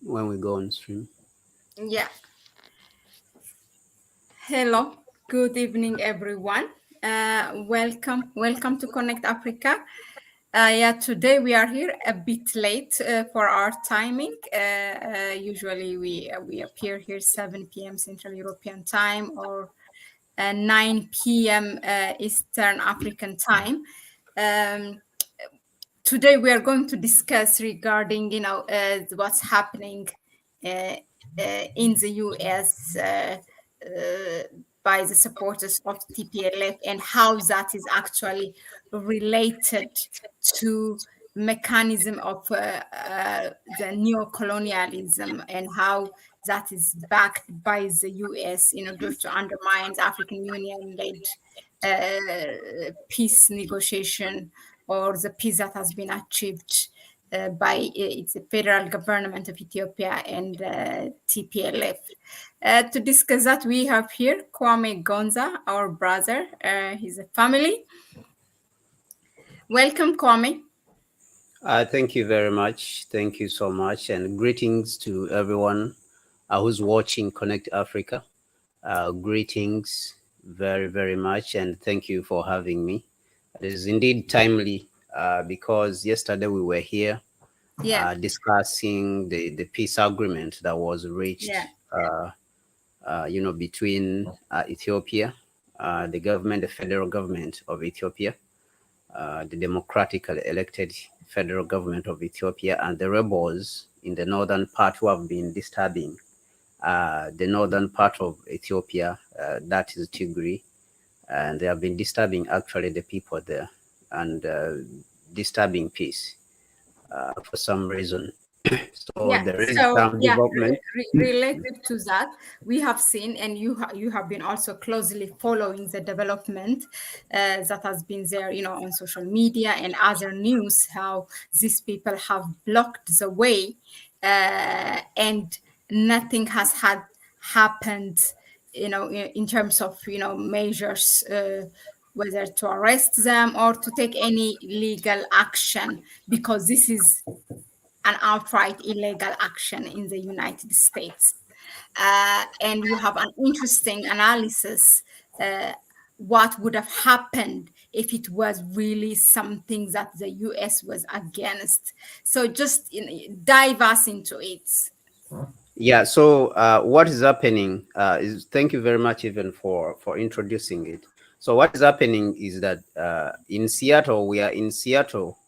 when we go on stream. Yeah. Hello. Good evening, everyone. Welcome to Connect Africa. Today we are here a bit late for our timing. Usually we appear here 7 p.m. Central European Time or 9 p.m. Eastern African Time. Um, Today we are going to discuss regarding what's happening uh, in the US by the supporters of TPLF and how that is actually related to mechanism of the neocolonialism and how that is backed by the US in order to undermine the African Union-led peace negotiation or the peace that has been achieved by it's the federal government of Ethiopia and TPLF. To discuss that, we have here Kwame Gonza, our brother. He's a family. Welcome, Kwame. Thank you very much. Thank you so much. And greetings to everyone who's watching Connect Africa. Greetings very, very much. And thank you for having me. It is indeed timely because yesterday we were here discussing the peace agreement that was reached, between Ethiopia, the government, the federal government of Ethiopia, the democratically elected federal government of Ethiopia, and the rebels in the northern part who have been disturbing the northern part of Ethiopia, that is Tigray, and they have been disturbing actually the people there and disturbing peace for some reason. There is some development. Related to that, we have seen, and you have been also closely following the development that has been there, on social media and other news, how these people have blocked the way, and nothing has happened, in terms of measures. Whether to arrest them or to take any legal action, because this is an outright illegal action in the United States. And you have an interesting analysis what would have happened if it was really something that the US was against. So just dive us into it. Yeah, so what is happening is, thank you very much even for introducing it. So what is happening is that in Seattle, we are in Seattle,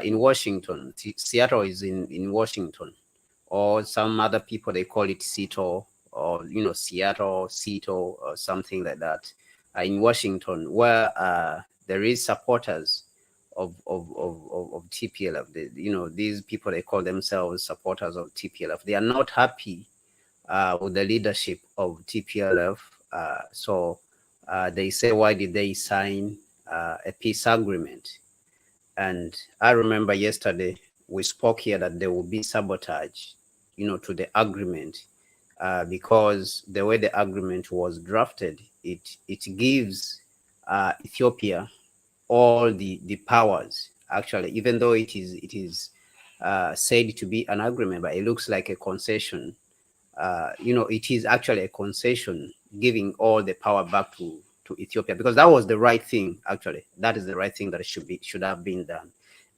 in Washington. Seattle is in Washington, or some other people, they call it Seattle, or, Seattle, or something like that, in Washington, where there is supporters of TPLF. These people, they call themselves supporters of TPLF. They are not happy with the leadership of TPLF. So they say, why did they sign a peace agreement? And I remember yesterday we spoke here that there will be sabotage, to the agreement, because the way the agreement was drafted, it gives Ethiopia all the powers, actually, even though it is said to be an agreement, but it looks like a concession. It is actually a concession giving all the power back to Ethiopia, because that was the right thing. Actually, that is the right thing that should have been done.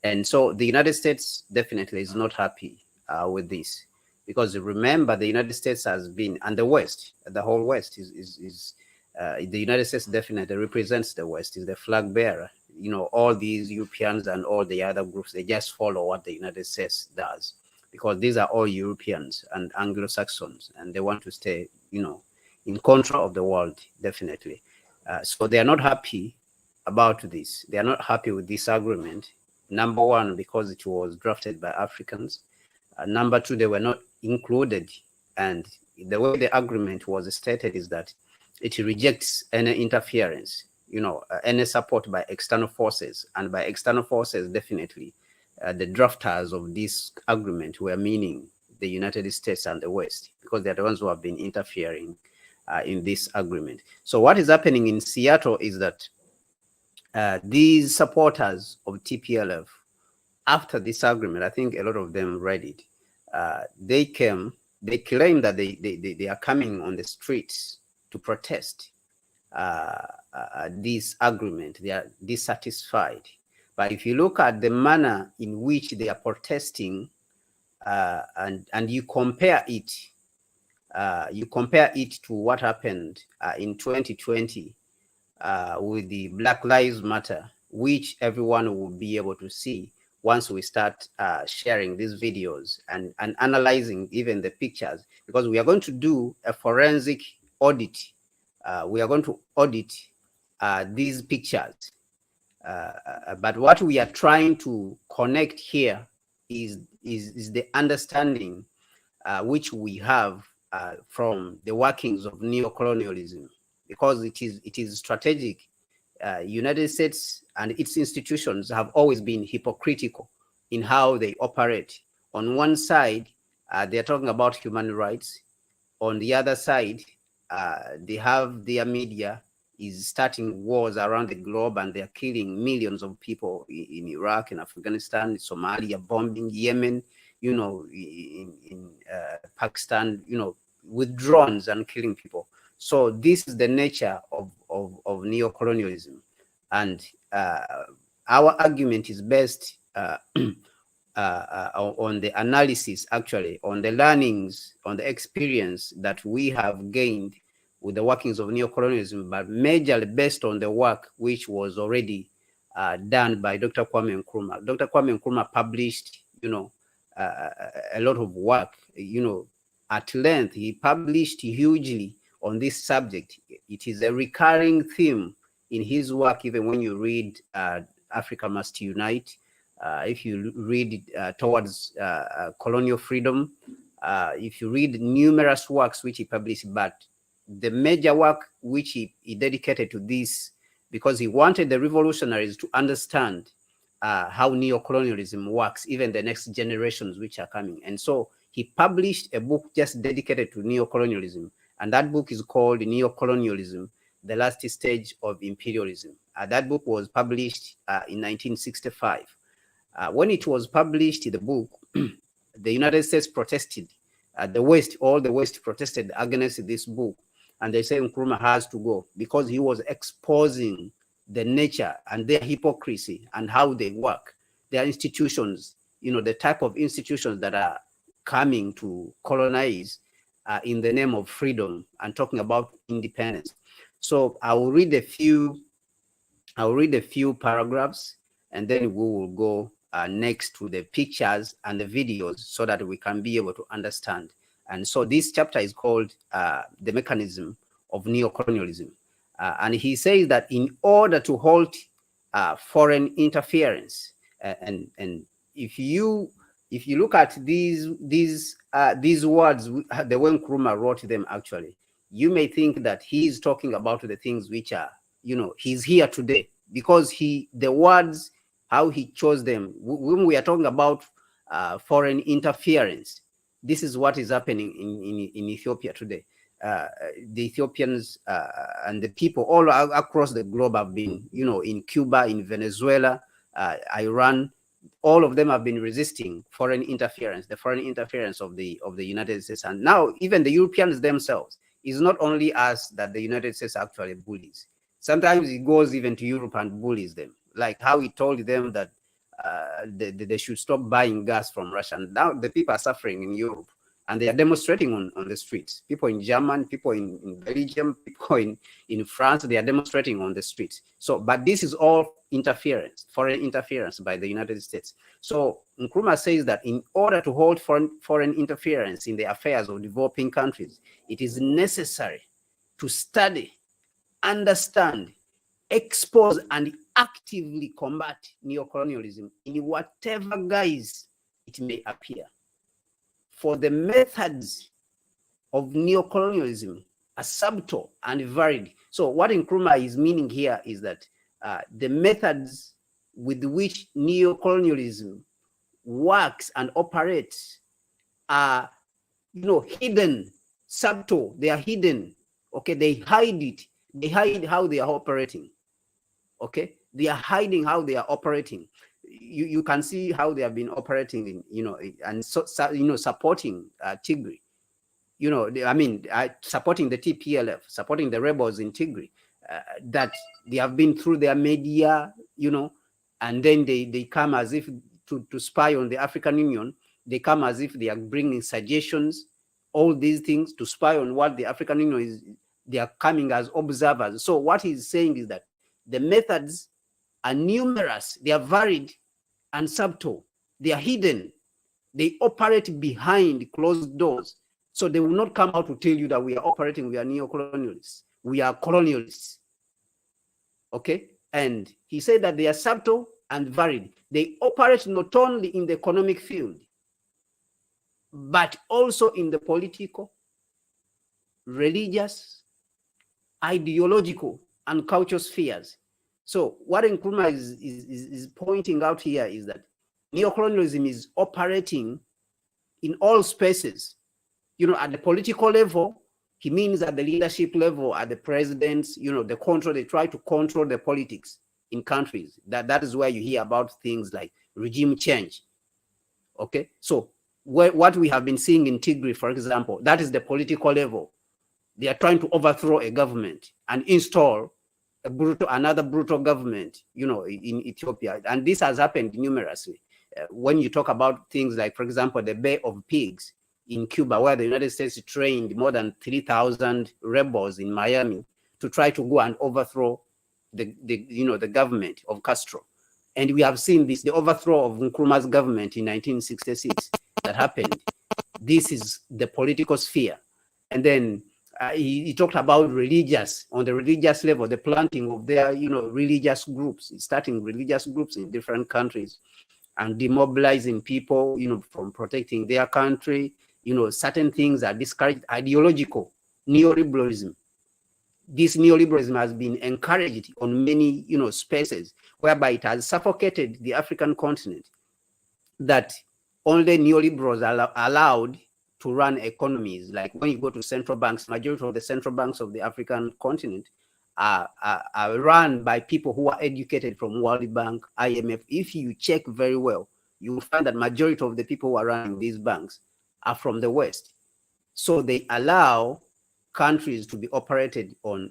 And so the United States definitely is not happy with this, because remember, the United States has been, and the West, the whole West is the United States definitely represents the West, is the flag bearer. All these Europeans and all the other groups, they just follow what the United States does, because these are all Europeans and Anglo-Saxons, and they want to stay, in control of the world, definitely. So they are not happy about this. They are not happy with this agreement. Number one, because it was drafted by Africans. Number two, they were not included. And the way the agreement was stated is that it rejects any interference, any support by external forces. And by external forces, definitely, the drafters of this agreement were meaning the United States and the West, because they're the ones who have been interfering in this agreement. So what is happening in Seattle is that these supporters of TPLF, after this agreement, I think a lot of them read it, they claim that they are coming on the streets to protest this agreement. They are dissatisfied. But if you look at the manner in which they are protesting, and you compare it to what happened in 2020 with the Black Lives Matter, which everyone will be able to see once we start sharing these videos and analyzing even the pictures, because we are going to do a forensic audit. We are going to audit these pictures. But what we are trying to connect here is the understanding which we have from the workings of neocolonialism, because it is strategic. United States and its institutions have always been hypocritical in how they operate. On one side, they're talking about human rights. On the other side, they have their media is starting wars around the globe, and they're killing millions of people in Iraq and Afghanistan, Somalia, bombing Yemen, in Pakistan, with drones and killing people. So this is the nature of neocolonialism. And our argument is based on the analysis, actually, on the learnings, on the experience that we have gained with the workings of neocolonialism, but majorly based on the work which was already done by Dr. Kwame Nkrumah. Dr. Kwame Nkrumah published, a lot of work, at length. He published hugely on this subject. It is a recurring theme in his work, even when you read Africa Must Unite. If you read Towards Colonial Freedom, if you read numerous works which he published, but the major work which he dedicated to this, because he wanted the revolutionaries to understand how neocolonialism works, even the next generations which are coming. And so he published a book just dedicated to neocolonialism. And that book is called Neocolonialism, The Last Stage of Imperialism. That book was published in 1965. When it was published, the book, the United States protested. All the West protested against this book. And they said Nkrumah has to go because he was exposing the nature and their hypocrisy and how they work, their institutions, the type of institutions that are coming to colonize in the name of freedom and talking about independence. So I will read a few paragraphs, and then we will go next to the pictures and the videos so that we can be able to understand. And so this chapter is called The Mechanism of Neocolonialism. And he says that in order to halt foreign interference, and if you look at these words, the way Nkrumah wrote them, actually, you may think that he is talking about the things which are, he's here today, because the words, how he chose them, when we are talking about foreign interference, this is what is happening in Ethiopia today. The Ethiopians and the people all across the globe have been, in Cuba, in Venezuela, Iran, all of them have been resisting foreign interference, the foreign interference of the United States. And now even the Europeans themselves, it's not only us that the United States actually bullies. Sometimes it goes even to Europe and bullies them, like how he told them that they should stop buying gas from Russia. And now the people are suffering in Europe, and they are demonstrating on the streets. People in Germany, people in Belgium, people in France, they are demonstrating on the streets. So, but this is all interference, foreign interference by the United States. So Nkrumah says that in order to hold foreign interference in the affairs of developing countries, it is necessary to study, understand, expose, and actively combat neocolonialism in whatever guise it may appear. For the methods of neocolonialism are subtle and varied. So what Nkrumah is meaning here is that the methods with which neocolonialism works and operates are, hidden, subtle. They are hidden. Okay, they hide it. They hide how they are operating. Okay, they are hiding how they are operating. you can see how they have been operating in, and supporting Tigray. I mean, supporting the TPLF, supporting the rebels in Tigray, that they have been through their media, and then they come as if to spy on the African Union. They come as if they are bringing suggestions, all these things to spy on what the African Union is. They are coming as observers. So what he's saying is that the methods are numerous, they are varied and subtle, they are hidden, they operate behind closed doors. So they will not come out to tell you that we are operating, we are neo-colonialists, we are colonialists. Okay? And he said that they are subtle and varied. They operate not only in the economic field, but also in the political, religious, ideological, and cultural spheres. So what Nkrumah is pointing out here is that neocolonialism is operating in all spaces. At the political level, he means at the leadership level, at the presidents, the control, they try to control the politics in countries. That is where you hear about things like regime change. Okay, so what we have been seeing in Tigray, for example, that is the political level. They are trying to overthrow a government and install another brutal government, in Ethiopia. And this has happened numerously. When you talk about things like, for example, the Bay of Pigs in Cuba, where the United States trained more than 3,000 rebels in Miami to try to go and overthrow the government of Castro. And we have seen this, the overthrow of Nkrumah's government in 1966 that happened. This is the political sphere. And then he talked about on the religious level, the planting of their, religious groups, starting religious groups in different countries and demobilizing people, from protecting their country. Certain things are discouraged. Ideological neoliberalism. This neoliberalism has been encouraged on many, spaces, whereby it has suffocated the African continent, that only neoliberals are allowed to run economies. Like when you go to central banks, majority of the central banks of the African continent are run by people who are educated from World Bank, IMF. If you check very well, you will find that majority of the people who are running these banks are from the West. So they allow countries to be operated on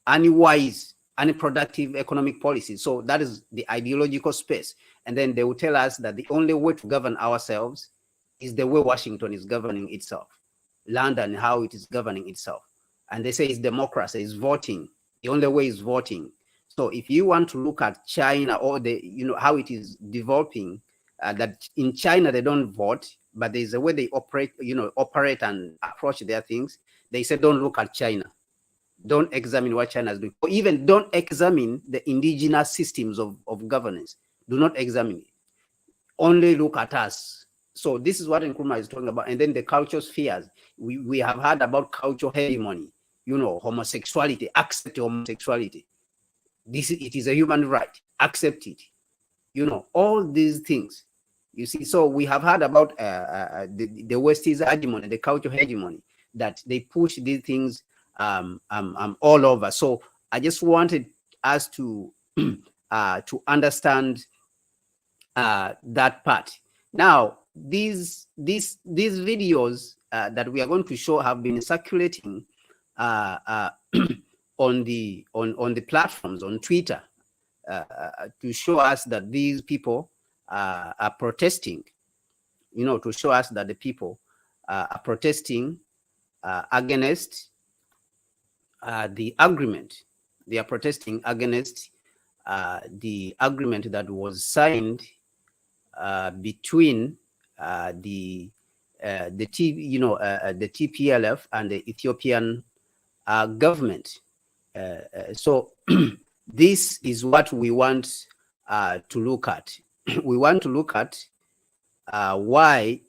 unwise, unproductive economic policies. So that is the ideological space. And then they will tell us that the only way to govern ourselves is the way Washington is governing itself, London, how it is governing itself. And they say it's democracy, it's voting. The only way is voting. So if you want to look at China or how it is developing, that in China they don't vote, but there's a way they operate and approach their things. They say don't look at China. Don't examine what China is doing. Or even don't examine the indigenous systems of governance. Do not examine it. Only look at us. So this is what Nkrumah is talking about. And then the cultural spheres. We have heard about cultural hegemony, homosexuality, accept homosexuality. It is a human right. Accept it. All these things. You see, so we have heard about the West's hegemony, the cultural hegemony, that they push these things all over. So I just wanted us to understand that part. Now, these videos that we are going to show have been circulating on the platforms on Twitter to show us that these people are protesting. To show us that the people are protesting against the agreement. They are protesting against the agreement that was signed between the TPLF and the Ethiopian government. So this is what we want to look at. We want to look at why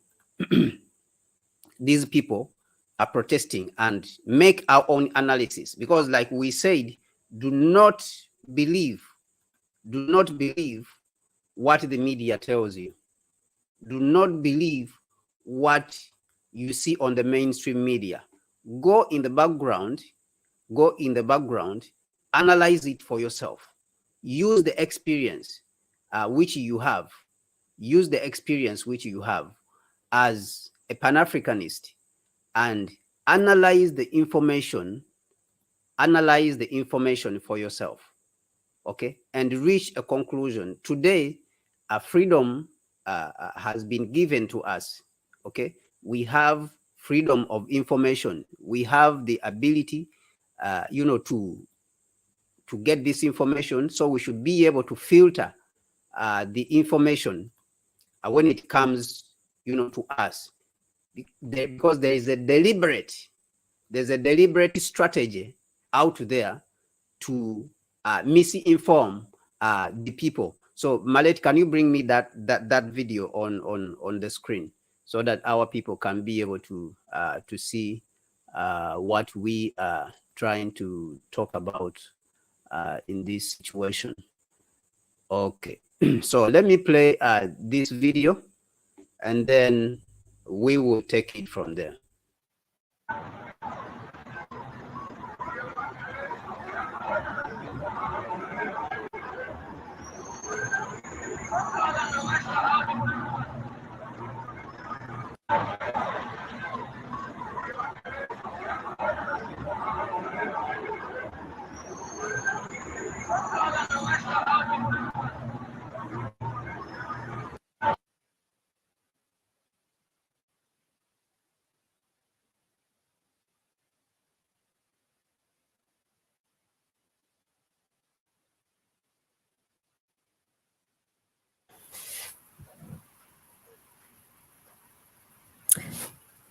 these people are protesting and make our own analysis. Because like we said, do not believe what the media tells you. Do not believe what you see on the mainstream media. Go in the background, analyze it for yourself. use the experience which you have. Use the experience which you have as a Pan-Africanist and analyze the information for yourself, okay, and reach a conclusion. Today, freedom has been given to us, okay. We have freedom of information. We have the ability, to get this information. So we should be able to filter the information when it comes, to us, because there's a deliberate strategy out there to misinform the people. So Mahlet, can you bring me that video on the screen so that our people can be able to see what we are trying to talk about in this situation? Okay, so let me play this video, and then we will take it from there.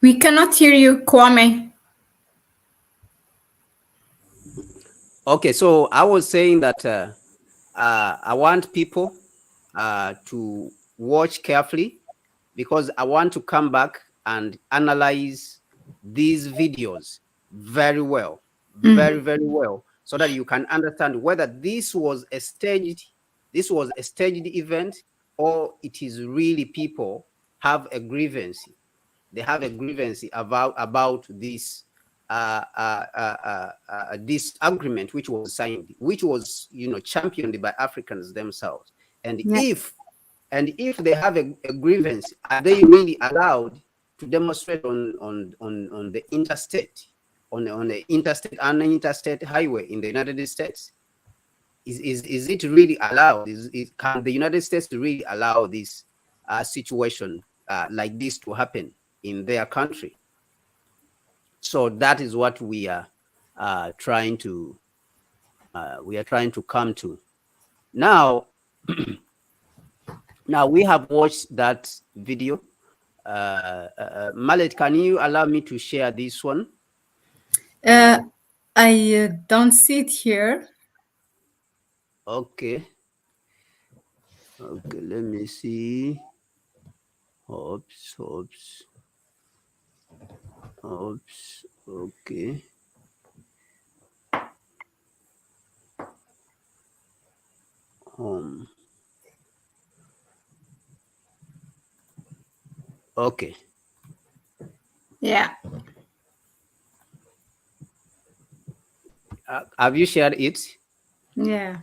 We cannot hear you, Kwame. Okay, so I was saying that I want people to watch carefully, because I want to come back and analyze these videos very well, very well, so that you can understand whether this was a staged event, or it is really people have a grievance. They have a grievance about this this agreement which was signed, which was championed by Africans themselves. And if they have a grievance, are they really allowed to demonstrate on the interstate, on the interstate and interstate highway in the United States? Is it really allowed? Can the United States really allow this situation like this to happen in their country? So that is what we are trying to come to now. Now we have watched that video. Mahlet, can you allow me to share this one? I don't see it here. Okay, let me see. Oops. Okay. Okay. Yeah. Have you shared it? Yeah.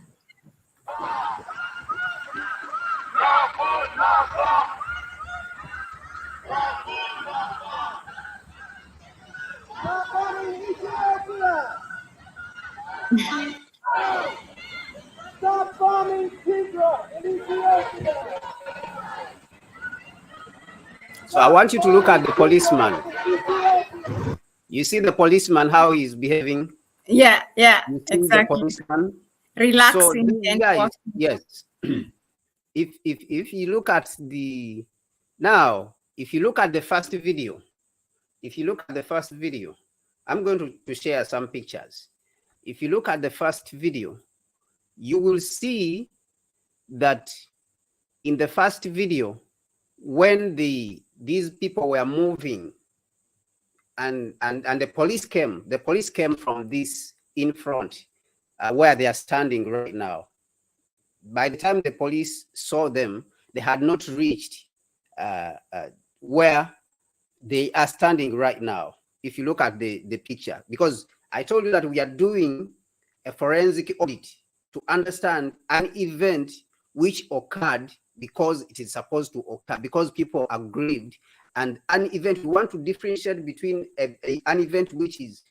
Stop bombing Tigray in Ethiopia. So I want you to look at the policeman. You see the policeman, how he's behaving? Yeah, You see exactly. the policeman? Relaxing. So these guys, yes. If you look at the if you look at the first video, I'm going to share some pictures. If you look at the first video, you will see that in the first video, when these people were moving and the police came from this in front where they are standing right now. By the time the police saw them, they had not reached where they are standing right now. If you look at the picture, because I told you that we are doing a forensic audit to understand an event which occurred because it is supposed to occur, because people are grieved, and an event, we want to differentiate between an event which is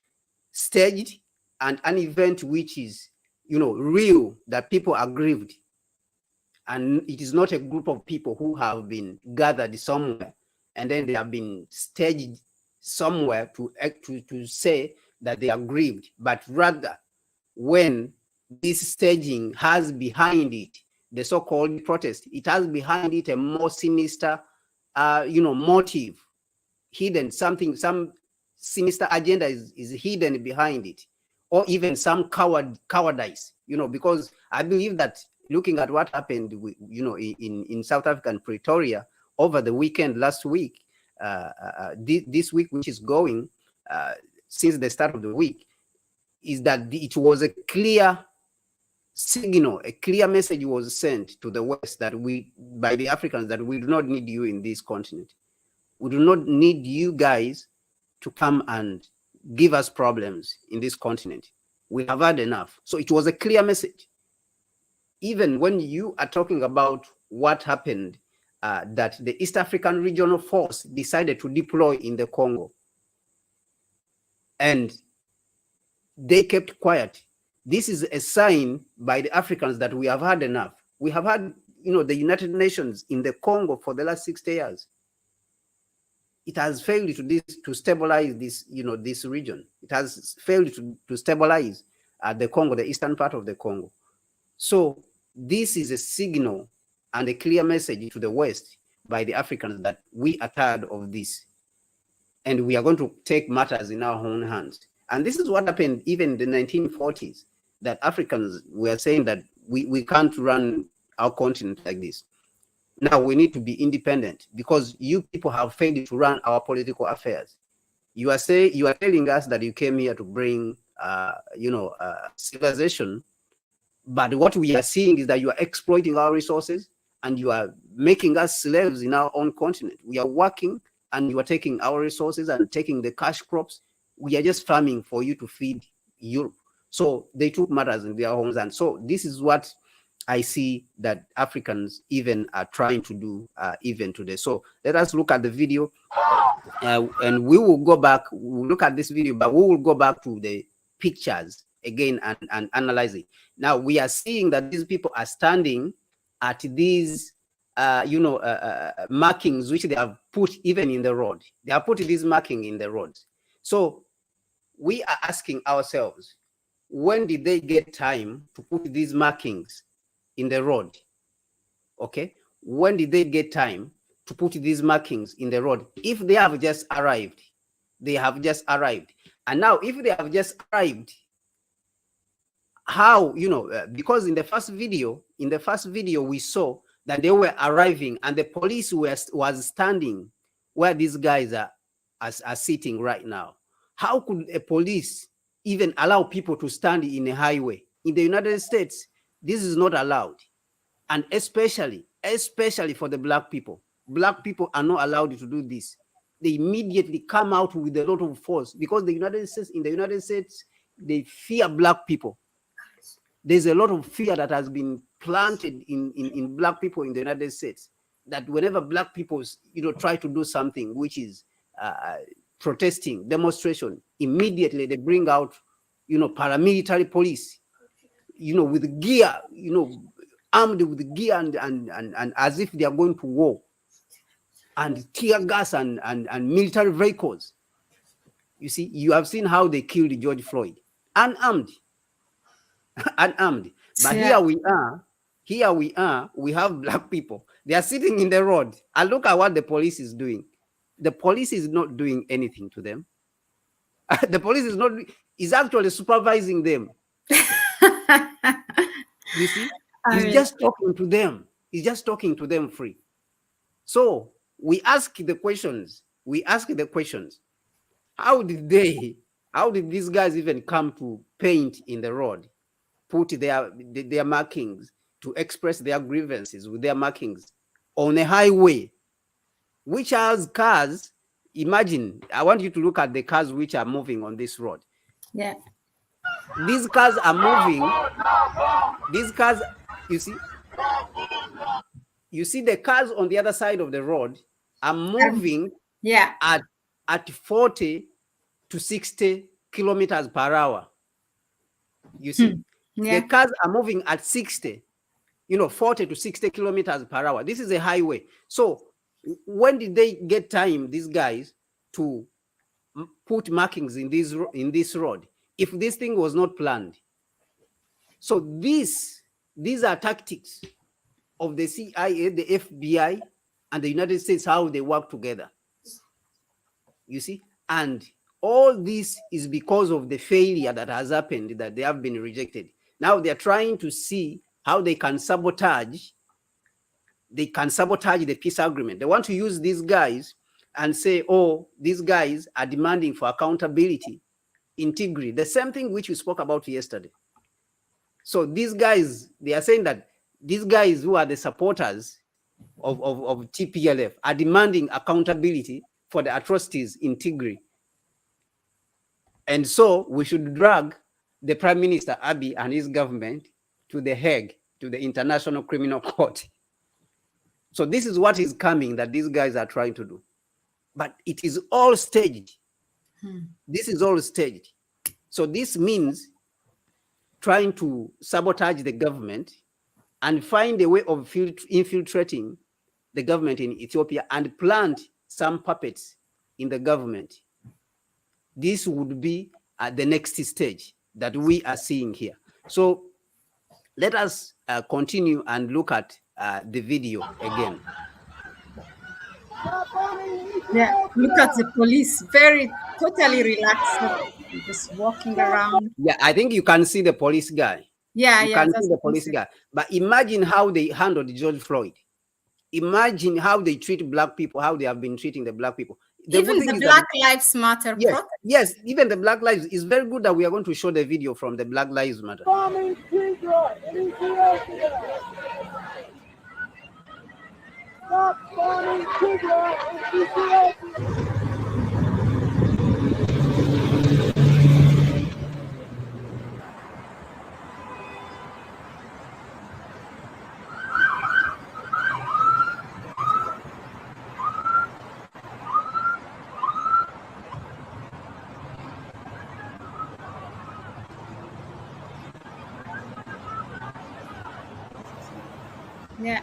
staged and an event which is, real, that people are grieved. And it is not a group of people who have been gathered somewhere and then they have been staged somewhere to say that they are grieved, but rather when this staging has behind it the so-called protest, it has behind it a more sinister, motive, hidden, some sinister agenda is hidden behind it, or even some cowardice, because I believe that looking at what happened, in South Africa and Pretoria over the weekend last week, this week which is going, since the start of the week, is that it was a clear signal, a clear message was sent to the West that by the Africans, that we do not need you in this continent. We do not need you guys to come and give us problems in this continent. We have had enough. So it was a clear message. Even when you are talking about what happened, that the East African Regional Force decided to deploy in the Congo, and they kept quiet. This is a sign by the Africans that we have had enough. We have had, the United Nations in the Congo for the last 60 years. It has failed to stabilize this, this region. It has failed to stabilize the Congo, the eastern part of the Congo. So this is a signal and a clear message to the West by the Africans that we are tired of this, and we are going to take matters in our own hands. And this is what happened even in the 1940s, that Africans were saying that we can't run our continent like this. Now we need to be independent because you people have failed to run our political affairs. You are telling us that you came here to bring, civilization, but what we are seeing is that you are exploiting our resources and you are making us slaves in our own continent. We are working and you are taking our resources and taking the cash crops. We are just farming for you to feed Europe. So they took matters in their own hands. So this is what I see that Africans even are trying to do even today. So let us look at the video, and we will go back. We'll look at this video, but we will go back to the pictures again and analyze it. Now we are seeing that these people are standing at these markings which they have put even in the road. They have put this marking in the road. So we are asking ourselves, when did they get time to put these markings in the road? Okay, when did they get time to put these markings in the road? If they have just arrived, they have just arrived. And now if they have just arrived, how, because in the first video we saw that they were arriving and the police was standing where these guys are sitting right now. How could a police even allow people to stand in a highway? In the United States, this is not allowed. And especially for the black people. Black people are not allowed to do this. They immediately come out with a lot of force because in the United States, they fear black people. There's a lot of fear that has been planted in black people in the United States, that whenever black people, try to do something which is protesting, demonstration, immediately they bring out, paramilitary police, with gear, armed with gear and as if they are going to war, and tear gas and military vehicles. You see, you have seen how they killed George Floyd, unarmed. But yeah. Here we are, we have black people. They are sitting in the road. And look at what the police is doing. The police is not doing anything to them. The police is actually supervising them. You see, he's just talking to them. He's just talking to them free. So we ask the questions. How did these guys even come to paint in the road, put their markings, to express their grievances with their markings on a highway, which has cars? Imagine, I want you to look at the cars which are moving on this road. Yeah. These cars are moving These cars, you see the cars on the other side of the road are moving at 40 to 60 kilometers per hour. You see, the cars are moving at 60, 40 to 60 kilometers per hour. This is a highway. So when did they get time, these guys, to put markings in this road if this thing was not planned? So these are tactics of the CIA, the FBI, and the United States, how they work together. You see, and all this is because of the failure that has happened, that they have been rejected. Now they're trying to see how they can sabotage the peace agreement. They want to use these guys and say, oh, these guys are demanding for accountability, integrity, the same thing which we spoke about yesterday. So these guys, they are saying that these guys who are the supporters of TPLF are demanding accountability for the atrocities in Tigray. And so we should drag the Prime Minister Abiy and his government to The Hague, to the International Criminal Court. So this is what is coming, that these guys are trying to do. But it is all staged. This is all staged. So this means trying to sabotage the government and find a way of infiltrating the government in Ethiopia and plant some puppets in the government. This would be the next stage that we are seeing here. So let us continue and look at the video again. Yeah, look at the police, very totally relaxed, just walking around. Yeah, I think you can see the police guy. Yeah, you can see the police guy. But imagine how they handled George Floyd. Imagine how they treat black people, how they have been treating the black people. Even the Black Lives Matter protest. Yes, even the Black Lives. It's very good that we are going to show the video from the Black Lives Matter. Bombing Tigray in Ethiopia. Stop bombing Tigray in Ethiopia. Yeah.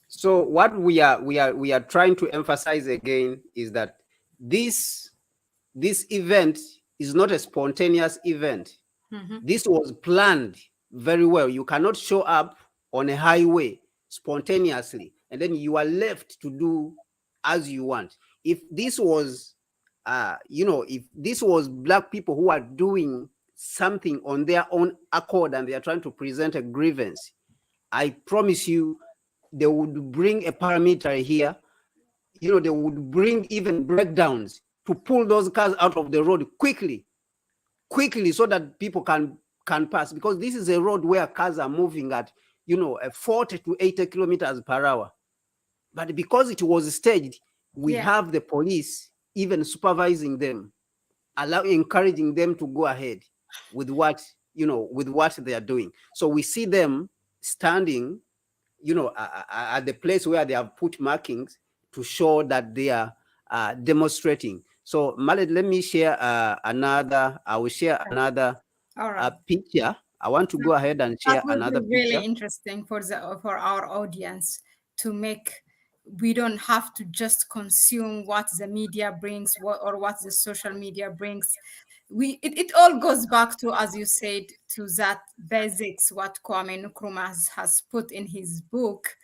So what we are trying to emphasize again is that this event is not a spontaneous event. This was planned very well. You cannot show up on a highway spontaneously and then you are left to do as you want. If this was if this was black people who are doing something on their own accord and they are trying to present a grievance, I promise you they would bring a paramilitary here. They would bring even breakdowns to pull those cars out of the road quickly so that people can pass, because this is a road where cars are moving at 40 to 80 kilometers per hour. But because it was staged, we have the police even supervising them, encouraging them to go ahead with what they are doing. So we see them standing at the place where they have put markings to show that they are demonstrating. So Mahlet, let me share another. I will share another picture. I want to go ahead and share another picture. Really interesting for our audience to make. We don't have to just consume what the media brings or what the social media brings. It all goes back to, as you said, to that basics, what Kwame Nkrumah has put in his book.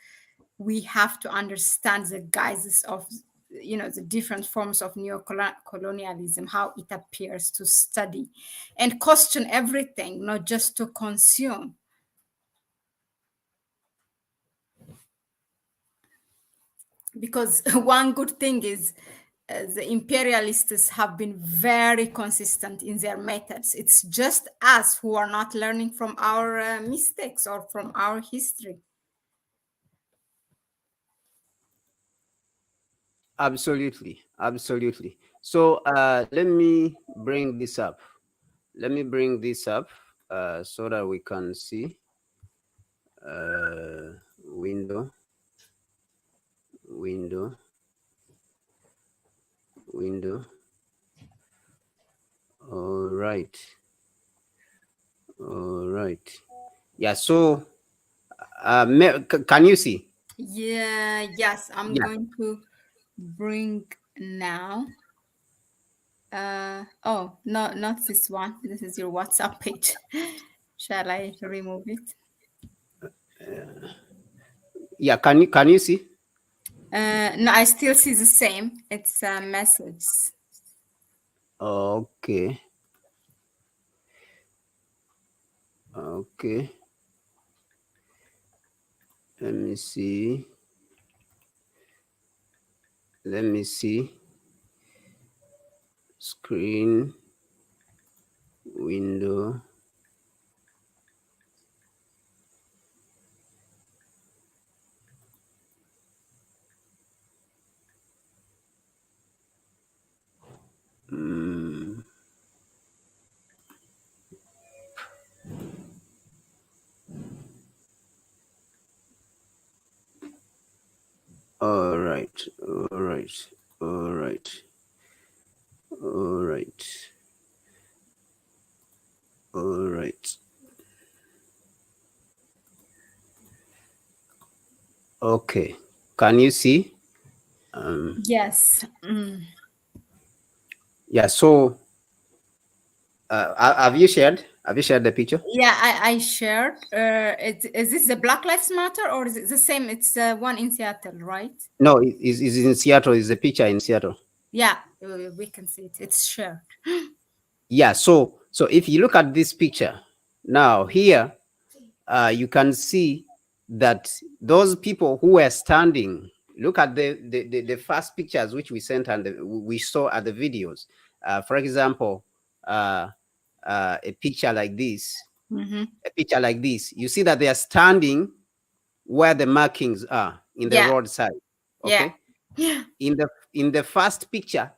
We have to understand the guises of, the different forms of neocolonialism, how it appears, to study and question everything, not just to consume. Because one good thing is the imperialists have been very consistent in their methods. It's just us who are not learning from our mistakes or from our history. Absolutely, absolutely. So let me bring this up. Let me bring this up so that we can see window. All right. Yeah. So can you see? Yeah. Yes, I'm going to bring now. Oh, no, not this one. This is your WhatsApp page. Shall I remove it? Yeah. Can you see? No, I still see the same. It's a message. Okay. Okay. Let me see. Screen, window. All right. Okay. Can you see? Yes. Yeah. So, have you shared? Have you shared the picture? Yeah, I shared. Is this the Black Lives Matter or is it the same? It's one in Seattle, right? No, it's in Seattle. It's a picture in Seattle. Yeah, we can see it. It's shared. Yeah. So if you look at this picture now here, you can see that those people who were standing. Look at the first pictures which we sent and we saw at the videos. For example, a picture like this. A picture like this. You see that they are standing where the markings are in the roadside. Okay. Yeah. In the first picture,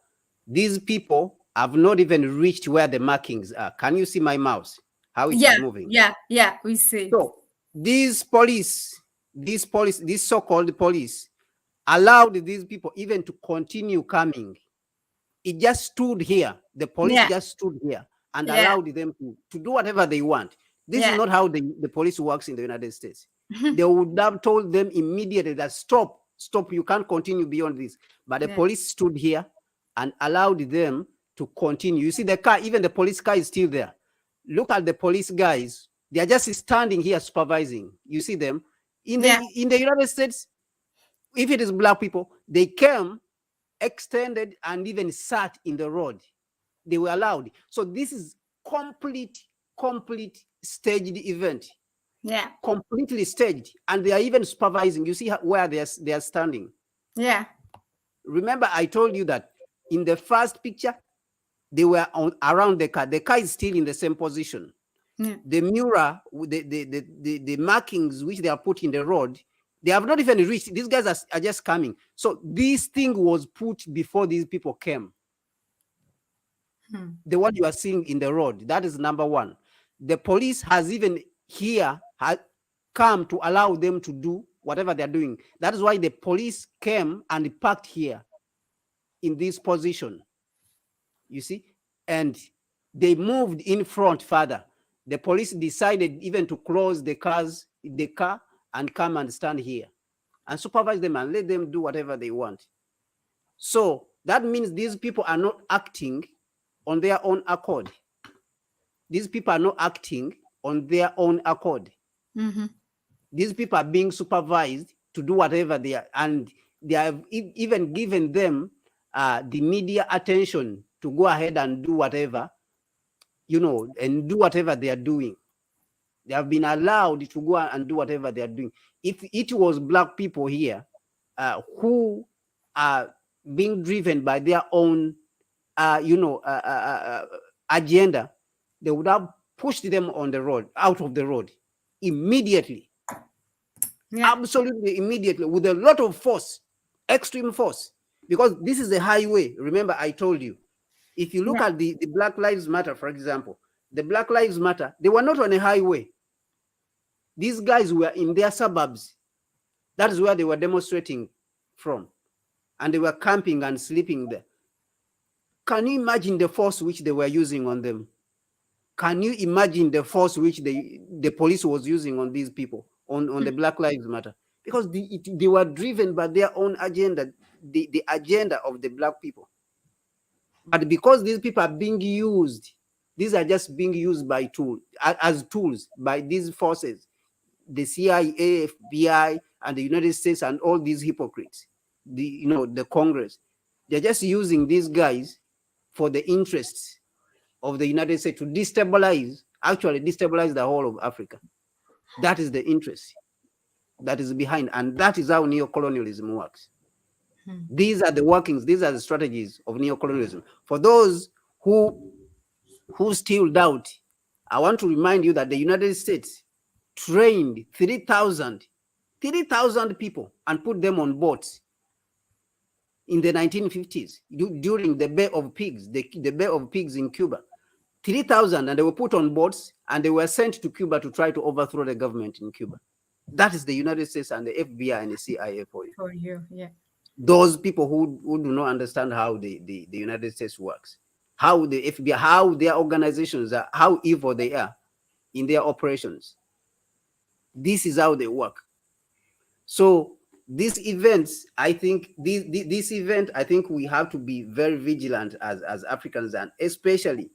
these people have not even reached where the markings are. Can you see my mouse? How it is moving? Yeah, we see. So these so-called police allowed these people even to continue coming. It just stood here. The police just stood here and allowed them to do whatever they want. This is not how the police works in the United States. They would have told them immediately that stop, you can't continue beyond this. But the police stood here and allowed them to continue. You see the car, even the police car is still there. Look at the police guys. They are just standing here supervising. You see them? In the United States, if it is black people, they came, extended, and even sat in the road. They were allowed. So this is complete staged event. Yeah. Completely staged. And they are even supervising. You see where they are standing. Yeah. Remember, I told you that in the first picture, they were around the car. The car is still in the same position. Yeah. The mural, the markings which they are put in the road, they have not even reached. These guys are just coming. So this thing was put before these people came. The one you are seeing in the road, that is number one. The police has even here come to allow them to do whatever they're doing. That is why the police came and parked here in this position. You see? And they moved in front further. The police decided even to close the car and come and stand here and supervise them and let them do whatever they want. So that means these people are not acting on their own accord. These people are not acting on their own accord. These people are being supervised to do whatever they are, and they have even given them the media attention to go ahead and do whatever, and do whatever they are doing. They have been allowed to go and do whatever they are doing. If it was black people here who are being driven by their own, agenda, they would have pushed them on the road, out of the road, immediately. Yeah. Absolutely immediately, with a lot of force, extreme force, because this is a highway. Remember, I told you, if you look at the Black Lives Matter, for example, the Black Lives Matter, they were not on a highway. These guys were in their suburbs. That is where they were demonstrating from. And they were camping and sleeping there. Can you imagine the force which they were using on them? Can you imagine the force which the police was using on these people, on the Black Lives Matter? Because they were driven by their own agenda, the agenda of the black people. But because these people are being used, these are just being used as tools by these forces, the CIA, FBI, and the United States, and all these hypocrites, the Congress. They're just using these guys for the interests of the United States to actually destabilize the whole of Africa. That is the interest that is behind, and that is how neocolonialism works. These are the workings, these are the strategies of neocolonialism. For those who still doubt, I want to remind you that the United States trained 3,000 people and put them on boats in the 1950s during the Bay of Pigs, the Bay of Pigs in Cuba. 3,000, and they were put on boats and they were sent to Cuba to try to overthrow the government in Cuba. That is the United States and the FBI and the CIA for you. For you, yeah. Those people who do not understand how the United States works, how the FBI, how their organizations are, how evil they are in their operations. This is how they work. So these events, I think, this event, I think we have to be very vigilant as Africans, and especially,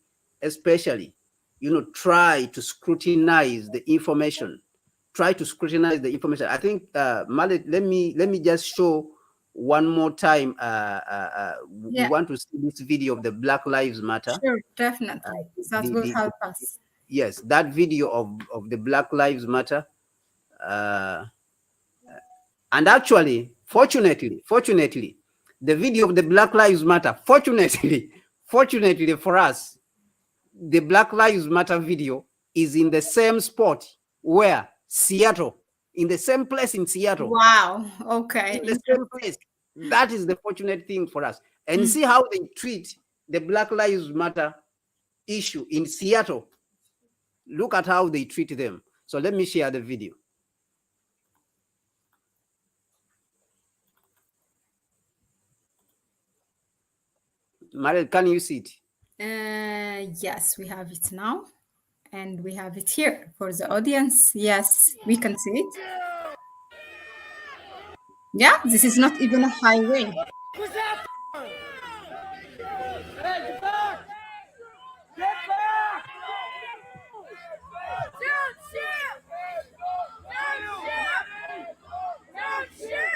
try to scrutinize the information. Try to scrutinize the information. I think, Mahlet, let me just show one more time. We want to see this video of the Black Lives Matter. Sure, definitely. That will help us. Yes, that video of the Black Lives Matter. And actually, fortunately, the video of the Black Lives Matter, fortunately for us, the Black Lives Matter video is in the same spot where Seattle, in the same place in Seattle. Wow. Okay. In the same place. That is the fortunate thing for us. And see how they treat the Black Lives Matter issue in Seattle. Look at how they treat them. So let me share the video. Mahlet, can you see it? Yes, we have it now. And we have it here for the audience. Yes, we can see it. Yeah, this is not even a highway. What's that? Hey, get back! Get back! Don't shoot! Don't shoot! Don't shoot! Don't shoot! Don't shoot!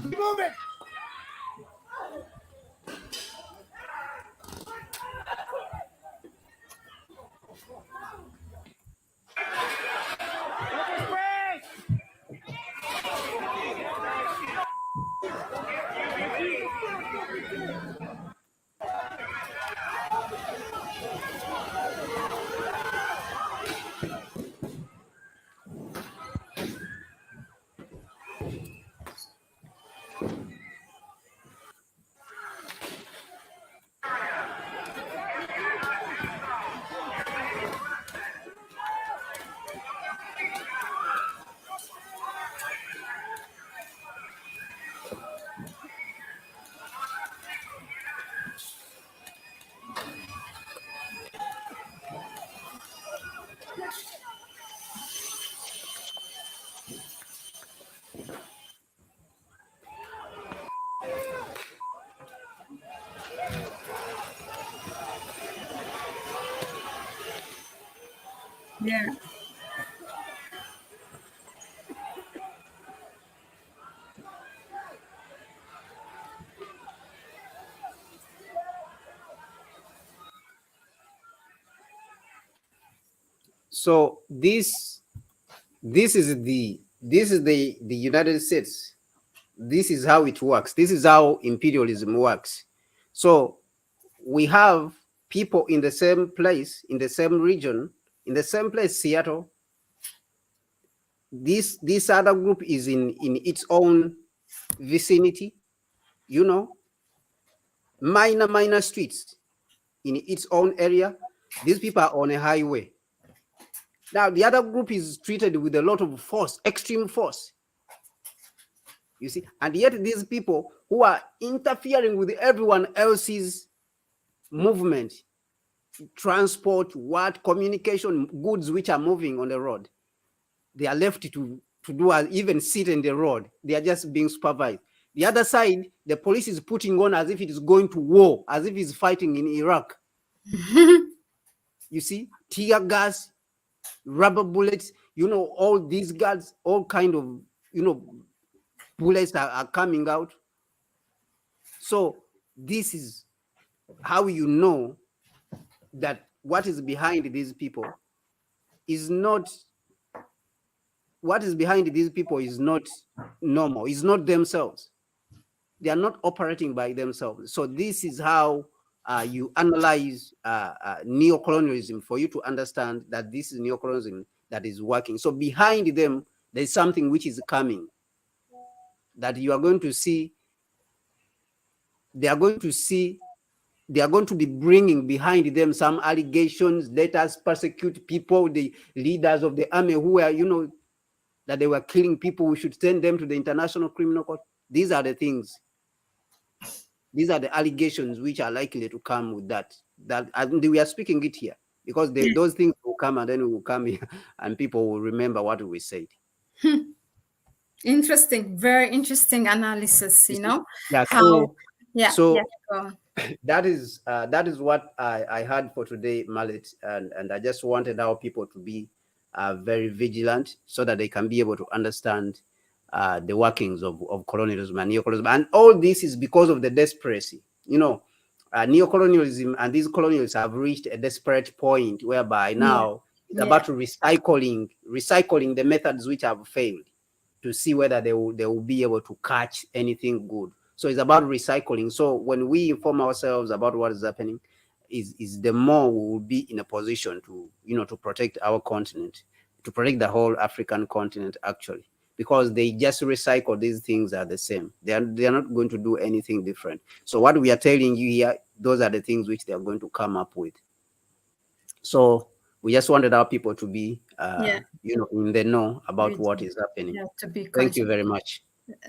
Keep moving! Yeah. So this is the United States. This is how it works. This is how imperialism works. So we have people in the same place, in the same region, in the same place, Seattle. This other group is in its own vicinity, you know, minor streets in its own area. These people are on a highway. Now the other group is treated with a lot of force, extreme force. You see, and yet these people who are interfering with everyone else's movement, transport, what communication, goods which are moving on the road, they are left to do even sit in the road. They are just being supervised. The other side, the police is putting on as if it is going to war, as if it's fighting in Iraq. You see, tear gas, rubber bullets, you know, all these guns, all kind of, you know, bullets are coming out. So this is how you know that what is behind these people is not normal, is not themselves. They are not operating by themselves. So this is how you analyze neocolonialism, for you to understand that this is neocolonialism that is working. So behind them, there's something which is coming that you are going to see. They are going to be bringing behind them some allegations. Let us persecute people, the leaders of the army who are, you know, that they were killing people. We should send them to the International Criminal Court. These are the things. These are the allegations which are likely to come with that. And we are speaking it here because those things will come, and then we will come here and people will remember what we said. Interesting, very interesting analysis, you know. Yeah. How, so go on. that is what I had for today, Mahlet, and I just wanted our people to be very vigilant so that they can be able to understand the workings of colonialism and neocolonialism. And all this is because of the desperation. You know, neocolonialism and these colonialists have reached a desperate point whereby now it's about to recycling the methods which have failed, to see whether they will be able to catch anything good. So it's about recycling. So when we inform ourselves about what is happening, is the more we will be in a position to, you know, to protect our continent, to protect the whole African continent, actually, because they just recycle. These things are the same. They are not going to do anything different. So what we are telling you here, those are the things which they are going to come up with. So we just wanted our people to be, you know, in the know about what is happening. To be Thank you very much.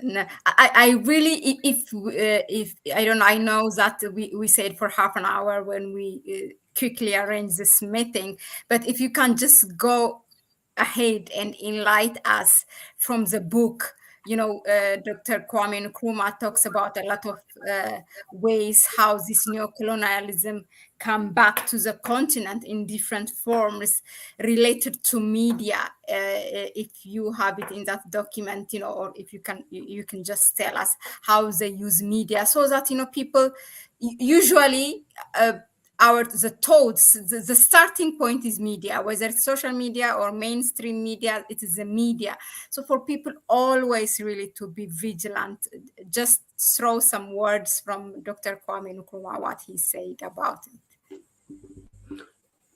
No, I really, if I don't know, I know that we said for half an hour when we quickly arrange this meeting, but if you can just go ahead and enlighten us from the book. You know, Dr. Kwame Nkrumah talks about a lot of ways how this neocolonialism come back to the continent in different forms related to media. If you have it in that document, you know, or if you can just tell us how they use media so that, you know, people usually the thoughts, the starting point is media, whether it's social media or mainstream media, it is the media. So for people always really to be vigilant, just throw some words from Dr. Kwame Nkrumah, what he said about it.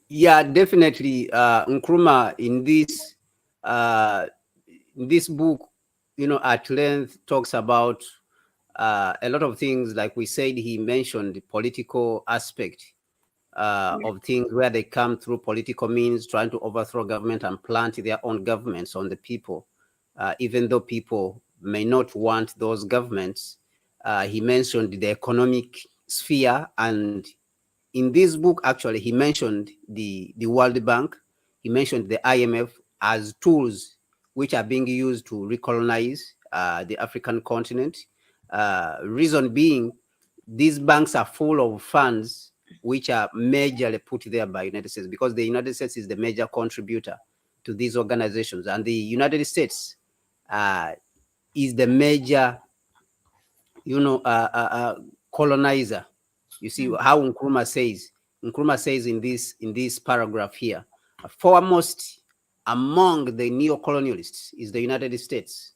Yeah, definitely. Nkrumah in this book, you know, at length talks about a lot of things. Like we said, he mentioned the political aspect of things, where they come through political means, trying to overthrow government and plant their own governments on the people, even though people may not want those governments. He mentioned the economic sphere, and in this book, actually, he mentioned the World Bank, he mentioned the IMF as tools which are being used to recolonize the African continent. Reason being, these banks are full of funds which are majorly put there by United States, because the United States is the major contributor to these organizations, and the United States is the major, colonizer. You see how Nkrumah says in this paragraph here, foremost among the neo-colonialists is the United States,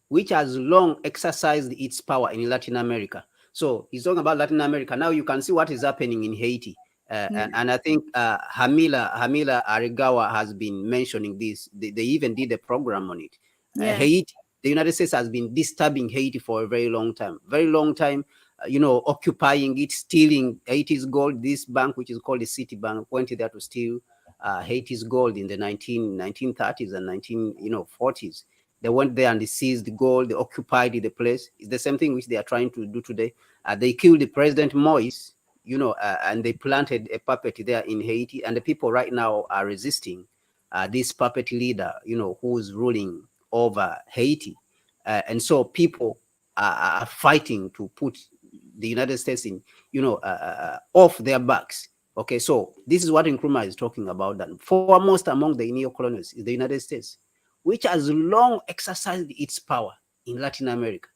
which has long exercised its power in Latin America. So he's talking about Latin America. Now you can see what is happening in Haiti. And I think Hamila Arigawa has been mentioning this. They even did a program on it. Haiti, the United States has been disturbing Haiti for a very long time. Occupying it, stealing Haiti's gold. This bank, which is called the Citibank, went there to steal Haiti's gold in the 1930s and 1940s. They went there and they seized the gold. They occupied the place. It's the same thing which they are trying to do today. They killed the President Moise, and they planted a puppet there in Haiti. And the people right now are resisting this puppet leader, who's ruling over Haiti. And so people are fighting to put the United States in, off their backs. Okay, so this is what Nkrumah is talking about. That foremost among the neo-colonials is the United States, which has long exercised its power in Latin America.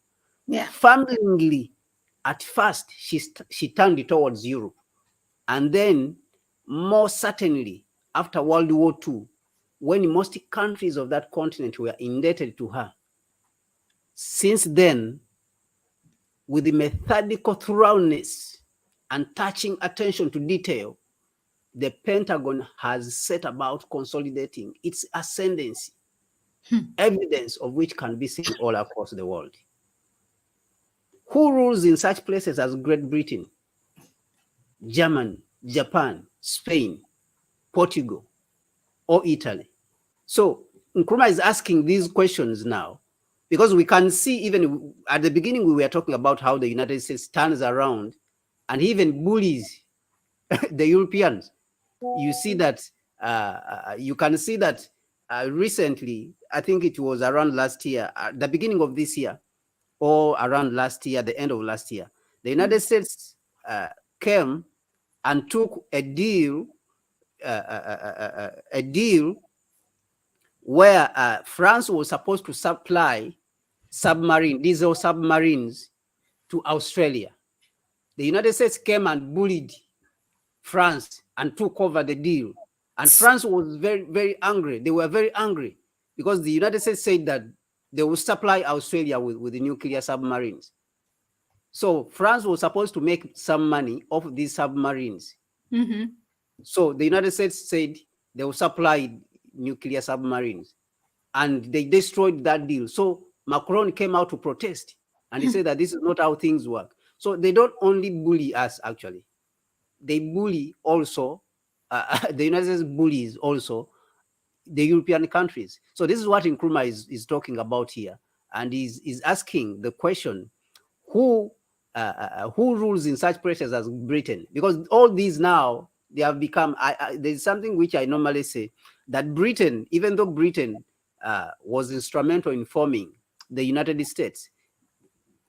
Fumblingly, at first, she turned towards Europe. And then, more certainly, after World War II, when most countries of that continent were indebted to her. Since then, with the methodical thoroughness and touching attention to detail, the Pentagon has set about consolidating its ascendancy, evidence of which can be seen all across the world. Who rules in such places as Great Britain, Germany, Japan, Spain, Portugal, or Italy? So Nkrumah is asking these questions now, because we can see, even at the beginning, we were talking about how the United States turns around and even bullies the Europeans. You see that, you can see that recently, I think it was around last year, at the beginning of this year, or around last year, the end of last year, the United States came and took a deal where France was supposed to supply diesel submarines to Australia. The United States came and bullied France and took over the deal. And France was very, very angry. They were very angry because the United States said that they will supply Australia with the nuclear submarines. So France was supposed to make some money off these submarines. So the United States said they will supply nuclear submarines, and they destroyed that deal. So Macron came out to protest, and he said that this is not how things work. So they don't only bully us, actually. They bully also, the United States bullies also the European countries. So this is what Nkrumah is talking about here. And is asking the question, who rules in such places as Britain? Because all these now, they have become, there's something which I normally say, that Britain, even though Britain was instrumental in forming the United States,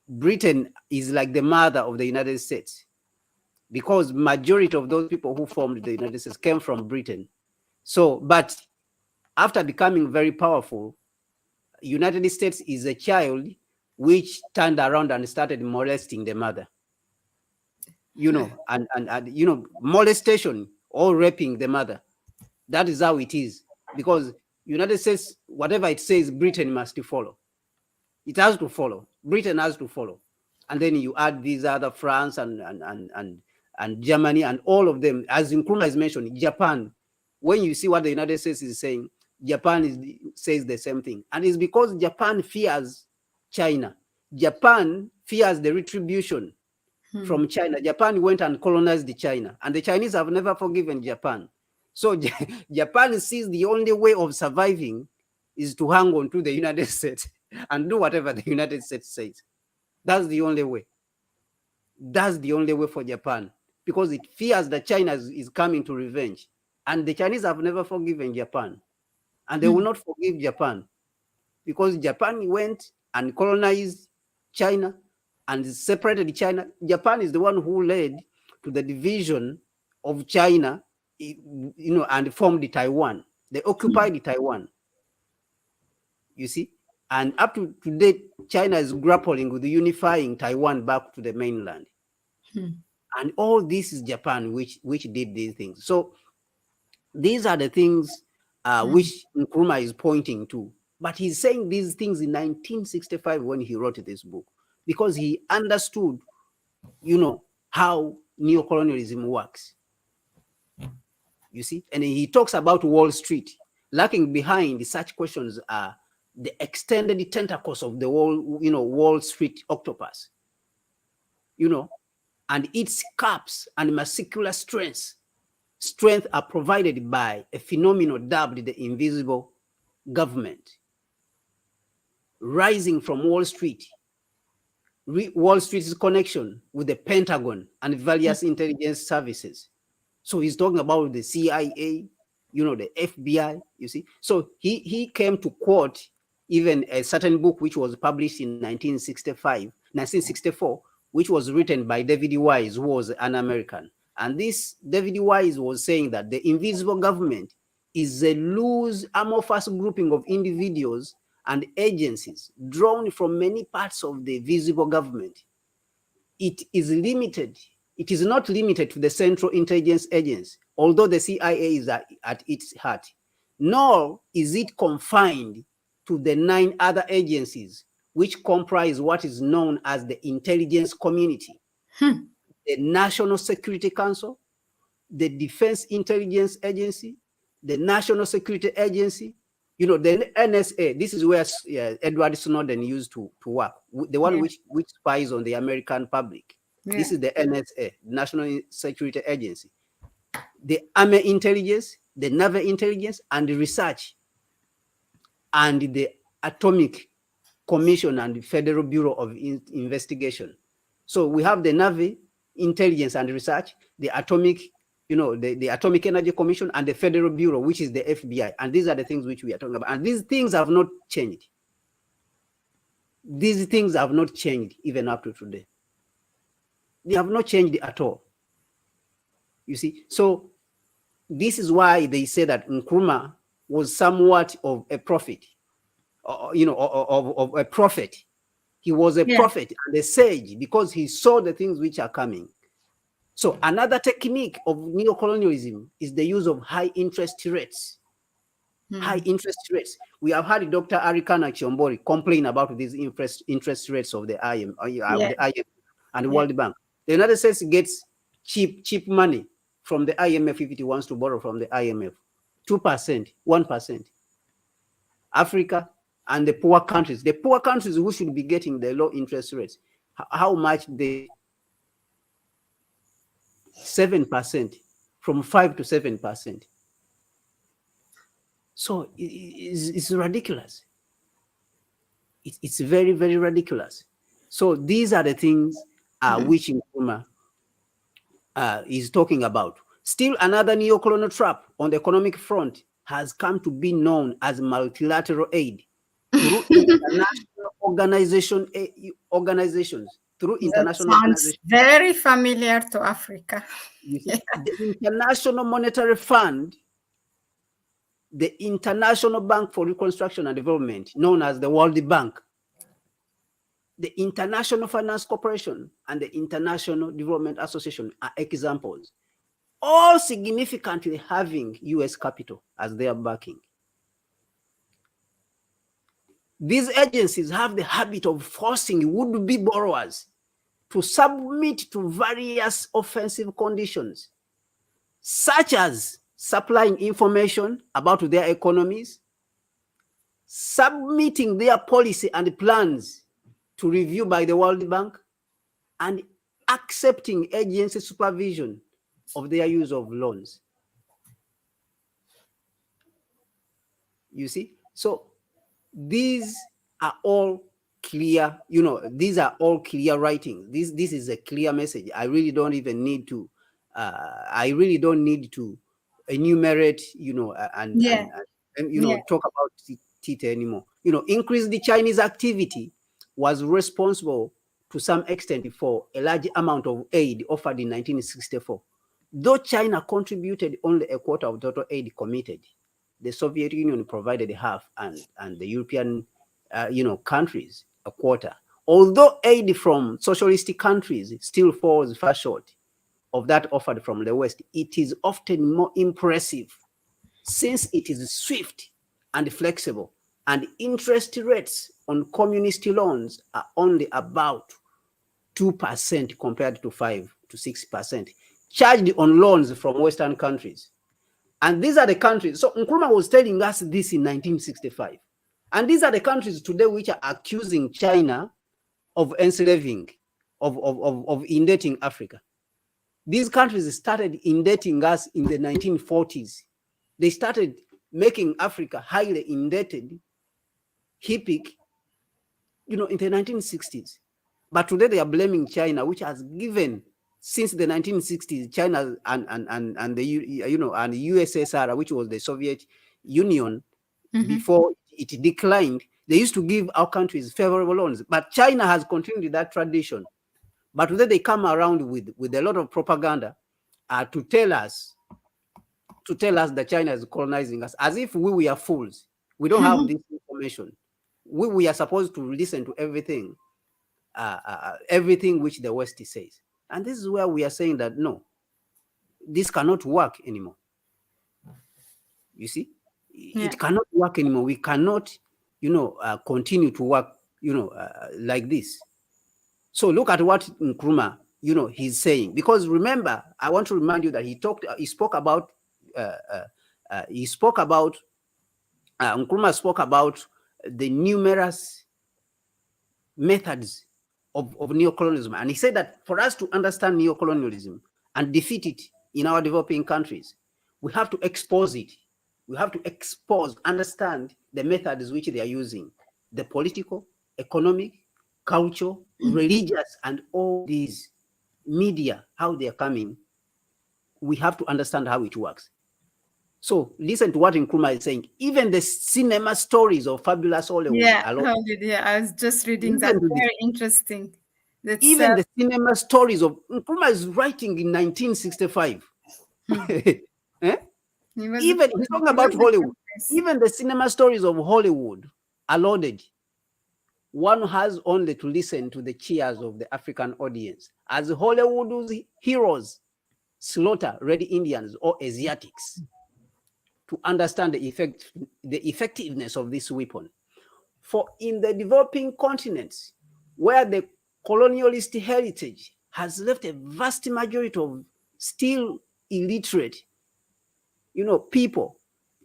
Britain is like the mother of the United States, because majority of those people who formed the United States came from Britain. So, but after becoming very powerful, United States is a child which turned around and started molesting the mother. And molestation or raping the mother. That is how it is. Because United States, whatever it says, Britain must follow. It has to follow. Britain has to follow. And then you add these other, France and Germany and all of them. As Nkrumah has mentioned, Japan. When you see what the United States is saying, Japan says the same thing. And it's because Japan fears China. Japan fears the retribution from China. Japan went and colonized China, and the Chinese have never forgiven Japan. So Japan sees the only way of surviving is to hang on to the United States and do whatever the United States says. That's the only way. That's the only way for Japan, because it fears that China is coming to revenge. And the Chinese have never forgiven Japan. And they will not forgive Japan, because Japan went and colonized China and separated China. Japan is the one who led to the division of China, and formed Taiwan. They occupied Taiwan. You see, and up to today, China is grappling with unifying Taiwan back to the mainland. And all this is Japan, which did these things. So these are the things which Nkrumah is pointing to. But he's saying these things in 1965 when he wrote this book, because he understood, how neocolonialism works. You see, and he talks about Wall Street. Lurking behind such questions are the extended tentacles of the Wall Street octopus, and its caps and muscular strength are provided by a phenomenon dubbed the invisible government, rising from Wall Street. Wall Street's connection with the Pentagon and various intelligence services. So he's talking about the CIA, the FBI, you see. So he came to quote even a certain book which was published in 1964, which was written by David Wise, who was an American. And this David Wise was saying that the invisible government is a loose, amorphous grouping of individuals and agencies drawn from many parts of the visible government. It is not limited to the Central Intelligence Agency, although the CIA is at its heart, nor is it confined to the 9 other agencies, which comprise what is known as the intelligence community, the National Security Council, the Defense Intelligence Agency, the National Security Agency, the NSA. This is where Edward Snowden used to work, the one which spies on the American public. Yeah. This is the NSA, National Security Agency. The Army Intelligence, the Naval Intelligence, and the Research, and the Atomic Commission and the Federal Bureau of Investigation. So we have the Navy, Intelligence and Research, the Atomic, the Atomic Energy Commission, and the Federal Bureau, which is the FBI. And these are the things which we are talking about. And these things have not changed. These things have not changed even up to today. They have not changed at all. You see, so this is why they say that Nkrumah was somewhat of a prophet, of a prophet. He was a prophet and a sage because he saw the things which are coming. So another technique of neocolonialism is the use of high interest rates. High interest rates. We have had Dr. Arikana Chombori complain about these interest rates of the IMF and the World Bank. The United States gets cheap money from the IMF if it wants to borrow from the IMF. 2%, 1%. Africa and the poor countries who should be getting the low interest rates, how much they? 7%, from 5 to 7%. So it's ridiculous. It's very, very ridiculous. So these are the things which Nkrumah is talking about. Still another neocolonial trap on the economic front has come to be known as multilateral aid through international organizations. Through international organizations. Very familiar to Africa. The International Monetary Fund, the International Bank for Reconstruction and Development, known as the World Bank, the International Finance Corporation, and the International Development Association are examples, all significantly having US capital as their backing. These agencies have the habit of forcing would-be borrowers to submit to various offensive conditions, such as supplying information about their economies, submitting their policy and plans to review by the World Bank, and accepting agency supervision of their use of loans. You see? So these are all clear, these are all clear writings. This is a clear message. I really don't even need to, enumerate, talk about it anymore. Increase the Chinese activity was responsible to some extent for a large amount of aid offered in 1964. Though China contributed only a quarter of total aid committed, the Soviet Union provided half, and the European countries a quarter. Although aid from socialist countries still falls far short of that offered from the West, it is often more impressive since it is swift and flexible, and interest rates on communist loans are only about 2% compared to 5 to 6% charged on loans from Western countries. And these are the countries. So Nkrumah was telling us this in 1965. And these are the countries today which are accusing China of enslaving, of indebting Africa. These countries started indebting us in the 1940s. They started making Africa highly indebted, HIPIC, in the 1960s. But today they are blaming China, which has given, since the 1960s, China and the and the USSR, which was the Soviet Union, before it declined, they used to give our countries favorable loans. But China has continued that tradition. But today they come around with a lot of propaganda to tell us that China is colonizing us, as if we are fools. We don't have this information. We are supposed to listen to everything which the West says. And this is where we are saying that, no, this cannot work anymore. You see? Yeah. It cannot work anymore. We cannot, continue to work, like this. So look at what Nkrumah, he's saying. Because remember, I want to remind you that Nkrumah spoke about the numerous methods of neocolonialism. And he said that for us to understand neocolonialism and defeat it in our developing countries, we have to expose it. We have to understand the methods which they are using, the political, economic, cultural, religious, and all these media, how they are coming. We have to understand how it works. So listen to what Nkrumah is saying. Even the cinema stories of fabulous Hollywood. Yeah, I was just reading that. Very interesting. Even the cinema stories of Nkrumah is writing in 1965. Eh? Even he's talking about Hollywood. Even the cinema stories of Hollywood are loaded. One has only to listen to the cheers of the African audience as Hollywood's heroes slaughter Red Indians or Asiatics to understand the effectiveness of this weapon. For in the developing continents, where the colonialist heritage has left a vast majority of still illiterate, people,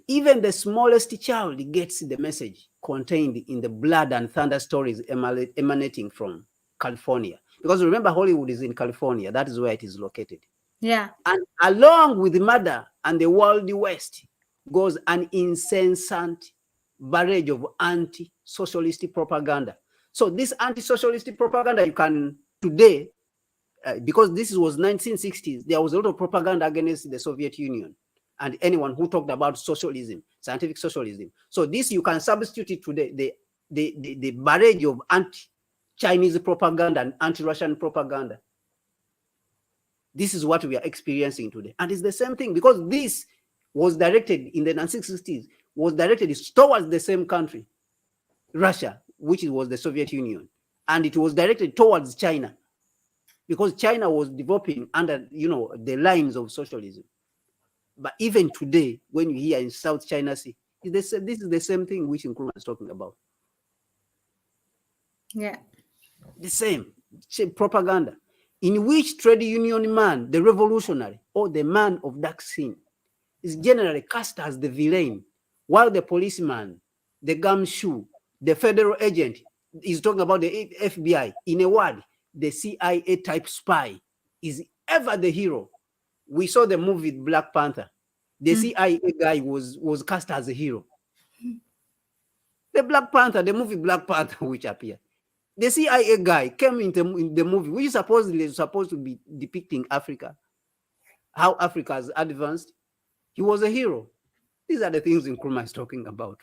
even the smallest child gets the message contained in the blood and thunder stories emanating from California. Because remember, Hollywood is in California. That is where it is located. Yeah. And along with the murder and the Wild West goes an incessant barrage of anti-socialist propaganda. So this anti-socialist propaganda, you can today, because this was 1960s, there was a lot of propaganda against the Soviet Union and anyone who talked about socialism, scientific socialism. So this you can substitute it today, the barrage of anti-Chinese propaganda and anti-Russian propaganda. This is what we are experiencing today. And it's the same thing, because this was directed in the 1960s, was directed towards the same country, Russia, which was the Soviet Union. And it was directed towards China, because China was developing under, the lines of socialism. But even today, when you hear in South China Sea, this is the same thing which Nkrumah is talking about. Yeah. The same propaganda, in which trade union man, the revolutionary, or the man of dark skin, is generally cast as the villain, while the policeman, the gumshoe, the federal agent is talking about the FBI. In a word, the CIA type spy is ever the hero. We saw the movie Black Panther. The CIA guy was cast as a hero. The movie Black Panther, which appeared. The CIA guy came in the movie, which is supposed to be depicting Africa, how Africa has advanced. He was a hero. These are the things Nkrumah is talking about.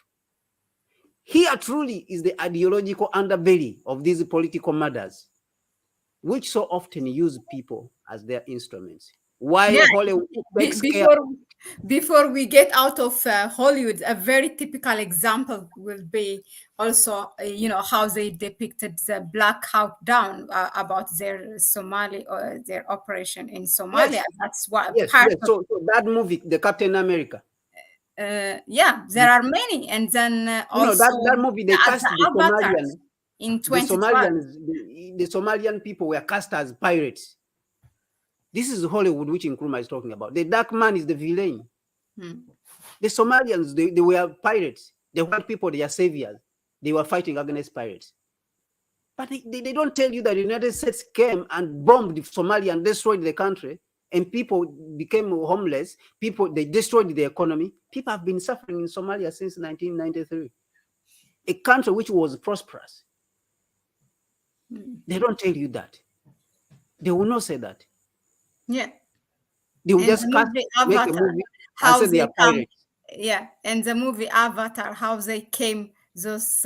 Here truly is the ideological underbelly of these political murders. which so often use people as their instruments. Why Yeah, Hollywood takes care. before we get out of Hollywood, a very typical example will be also, how they depicted the Black Hawk Down, about their Somali or their operation in Somalia. Yes, That's what yes, part yes. of. So that movie, the Captain America. Yeah, there are many, and then also that movie they cast the the avatars Somalian, in the 2012. Somalians, the Somalian people were cast as pirates. This is Hollywood, which Nkrumah is talking about. The dark man is the villain. The Somalians, they were pirates. The white people, they are saviors. They were fighting against pirates. But they don't tell you that the United States came and bombed Somalia and destroyed the country, and people became homeless. They destroyed the economy. People have been suffering in Somalia since 1993. A country which was prosperous. They don't tell you that. They will not say that. Yeah. They will And just the make a Avatar, movie and how say they they are come. pirates. Yeah, and the movie Avatar, how they came, those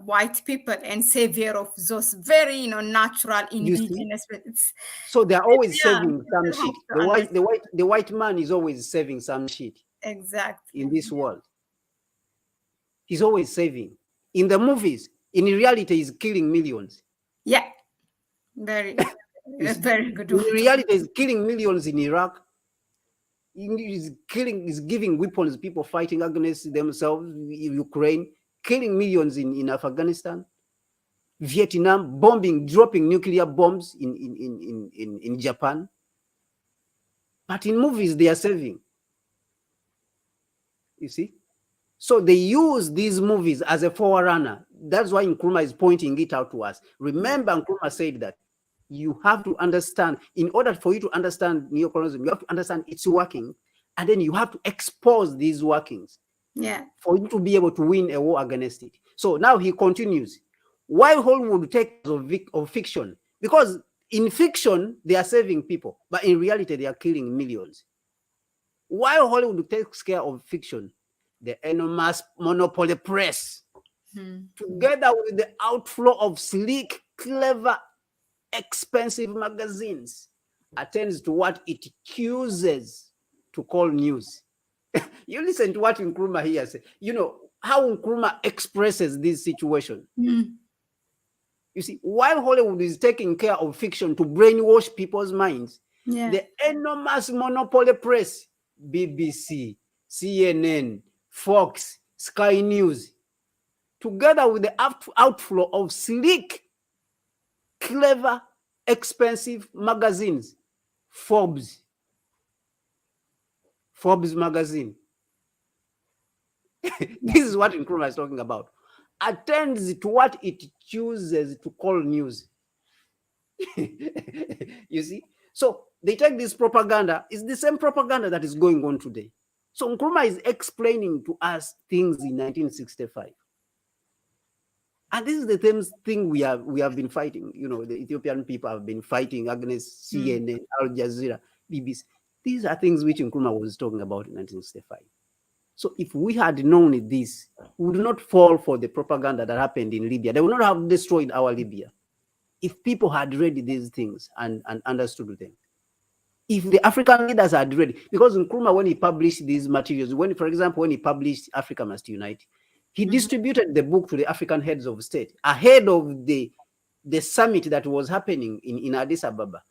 white people and savior of those very, natural indigenous. So they are always Yeah, saving some you have shit. to understand. The white man is always saving some shit Exactly. in this world. He's always saving. In the movies, in reality, he's killing millions. Yeah, very, very good. In reality, he's killing millions in Iraq. He's giving weapons, people fighting against themselves in Ukraine, killing millions in Afghanistan, Vietnam, bombing, dropping nuclear bombs in Japan. But in movies, they are saving. You see? So they use these movies as a forerunner. That's why Nkrumah is pointing it out to us. Remember, Nkrumah said that you have to understand, in order for you to understand neocolonialism, you have to understand its working, and then you have to expose these workings. Yeah. For you to be able to win a war against it. So now he continues. Why Hollywood takes of fiction? Because in fiction, they are saving people, but in reality, they are killing millions. While Hollywood takes care of fiction, the enormous monopoly press, together with the outflow of sleek, clever, expensive magazines, attends to what it chooses to call news. You listen to what Nkrumah here says. You know how Nkrumah expresses this situation. You see, while Hollywood is taking care of fiction to brainwash people's minds, the enormous monopoly press, BBC, CNN, Fox, Sky News, together with the outflow of sleek, clever, expensive magazines, Forbes magazine. This is what Nkrumah is talking about. Attends to what it chooses to call news. You see? So they take this propaganda. It's the same propaganda that is going on today. So Nkrumah is explaining to us things in 1965. And this is the same thing we have been fighting. You know, the Ethiopian people have been fighting against CNN, Al Jazeera, BBC. These are things which Nkrumah was talking about in 1965. So if we had known this, we would not fall for the propaganda that happened in Libya. They would not have destroyed our Libya if people had read these things and understood them. If the African leaders had read, because Nkrumah, when he published these materials, for example, when he published Africa Must Unite, he distributed the book to the African heads of state ahead of the summit that was happening in Addis Ababa.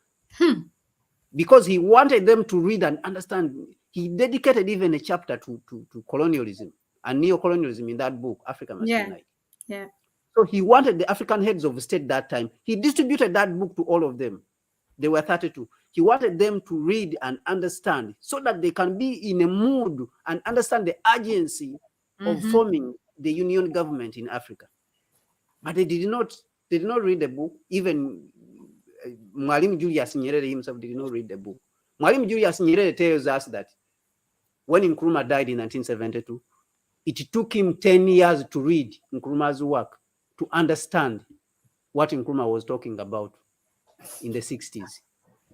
Because he wanted them to read and understand. He dedicated even a chapter to colonialism and neocolonialism in that book, Africa Must Unite. Yeah. So he wanted the African heads of state that time. He distributed that book to all of them. They were 32. He wanted them to read and understand so that they can be in a mood and understand the urgency of forming the union government in Africa. But they did not read the book. Even Mwalimu Julius Nyerere himself did not read the book. Mwalimu Julius Nyerere tells us that when Nkrumah died in 1972, it took him 10 years to read Nkrumah's work to understand what Nkrumah was talking about in the 60s.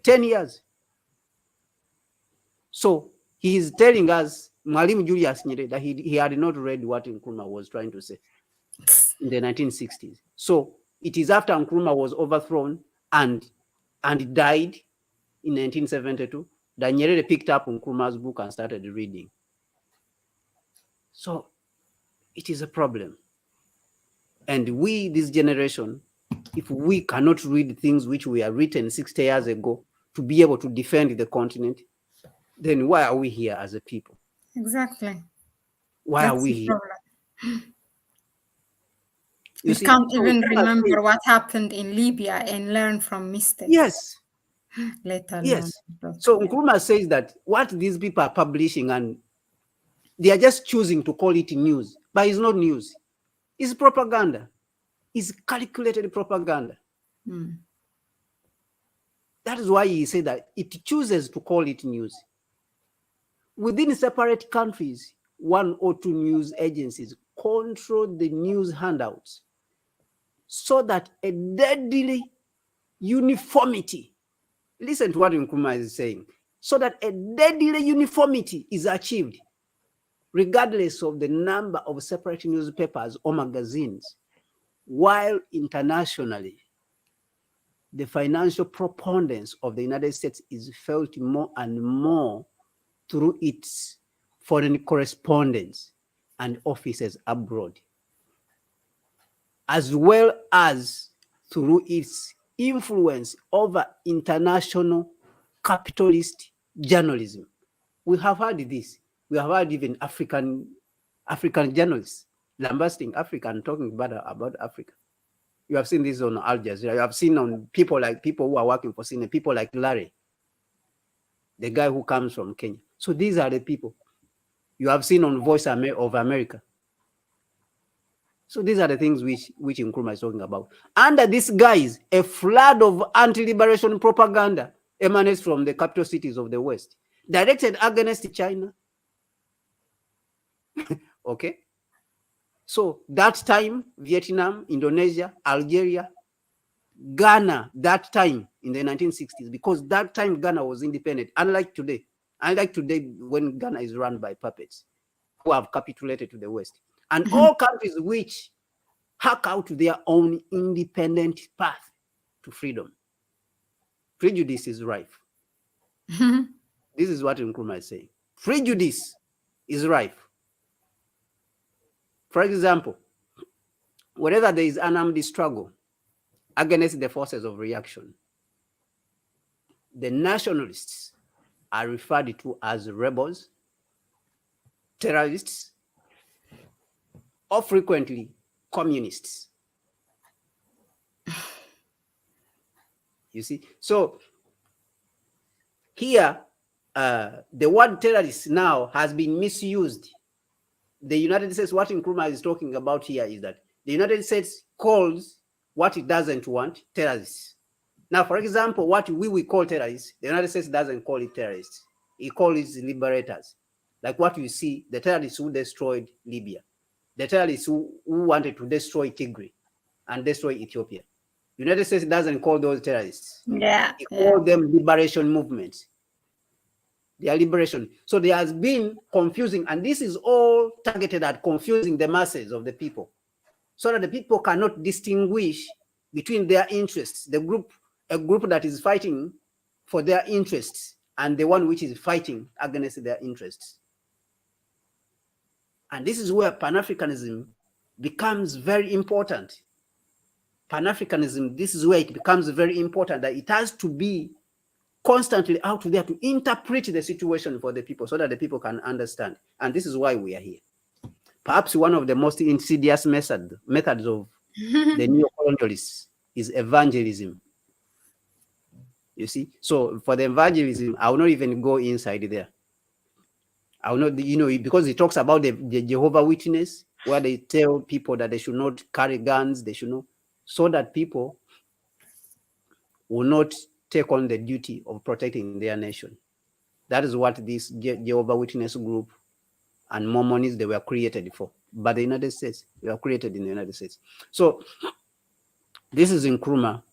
10 years. So he is telling us, Mwalimu Julius Nyerere, that he had not read what Nkrumah was trying to say in the 1960s. So it is after Nkrumah was overthrown and and died in 1972. Daniele picked up Nkrumah's book and started reading. So it is a problem. And we, this generation, if we cannot read things which were written 60 years ago to be able to defend the continent, then why are we here as a people? Exactly. Why That's are we the here? problem. You We see, can't so even remember what happened in Libya and learn from mistakes. yes. Let alone. Yes. So Nkrumah says that what these people are publishing, and they are just choosing to call it news, but it's not news. It's propaganda. It's calculated propaganda. Mm. That is why he said that it chooses to call it news. Within separate countries, 1 or 2 news agencies control the news handouts so that a deadly uniformity, listen to what Nkrumah is saying, so that a deadly uniformity is achieved, regardless of the number of separate newspapers or magazines, while internationally, the financial preponderance of the United States is felt more and more through its foreign correspondents and offices abroad, as well as through its influence over international capitalist journalism. We have heard this. We have heard even African journalists lambasting Africa and talking bad about Africa. You have seen this on Al Jazeera. You have seen on people who are working for CNN, people like Larry, the guy who comes from Kenya. So these are the people you have seen on Voice of America. So these are the things which Nkrumah is talking about. Under these guys, a flood of anti-liberation propaganda emanates from the capital cities of the West, directed against China. Okay. So that time, Vietnam, Indonesia, Algeria, Ghana, that time in the 1960s, because that time Ghana was independent, unlike today when Ghana is run by puppets who have capitulated to the West. And all countries which hack out their own independent path to freedom. Prejudice is rife. This is what Nkrumah is saying. Prejudice is rife. For example, wherever there is an armed struggle against the forces of reaction, the nationalists are referred to as rebels, terrorists, or frequently communists. You see? So here, the word terrorist now has been misused. The United States, what Nkrumah is talking about here is that the United States calls what it doesn't want terrorists. Now, for example, what we call terrorists, the United States doesn't call it terrorists. It calls it liberators. Like what you see, the terrorists who destroyed Libya, the terrorists who wanted to destroy Tigray and destroy Ethiopia. United States doesn't call those terrorists. Yeah. It calls them liberation movements. They are liberation. So there has been confusing, and this is all targeted at confusing the masses of the people, so that the people cannot distinguish between their interests, a group that is fighting for their interests and the one which is fighting against their interests. And this is where Pan-Africanism becomes very important. Pan-Africanism, this is where it becomes very important, that it has to be constantly out there to interpret the situation for the people so that the people can understand. And this is why we are here. Perhaps one of the most insidious methods of the neo-colonialists is evangelism. You see? So for the evangelism, I will not even go inside there. I will not, because it talks about the Jehovah Witness, where they tell people that they should not carry guns, they should not, so that people will not take on the duty of protecting their nation. That is what this Jehovah Witness group and Mormonists, they were created for. But the United States, they were created in the United States. So this is Nkrumah,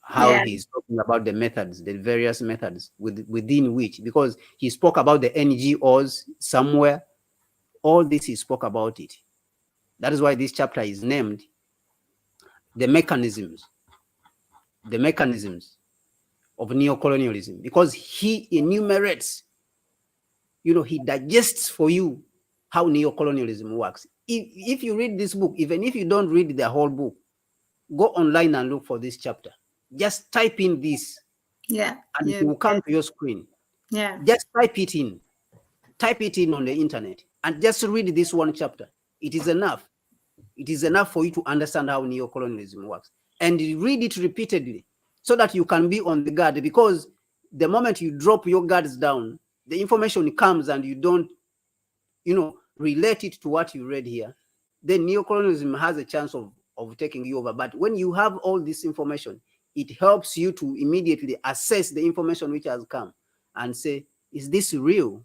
how he's talking about the methods, the various methods within which, because he spoke about the NGOs somewhere, all this he spoke about it. That is why this chapter is named The Mechanisms of neocolonialism, because he enumerates, he digests for you how neocolonialism works. If you read this book, even if you don't read the whole book, go online and look for this chapter. Just type in this. Yeah. And it will come to your screen. Yeah. Just type it in. Type it in on the internet and just read this one chapter. It is enough. It is enough for you to understand how neocolonialism works. And read it repeatedly so that you can be on the guard, because the moment you drop your guards down, the information comes and you don't, relate it to what you read here, then neocolonialism has a chance of taking you over. But when you have all this information, it helps you to immediately assess the information which has come and say, is this real?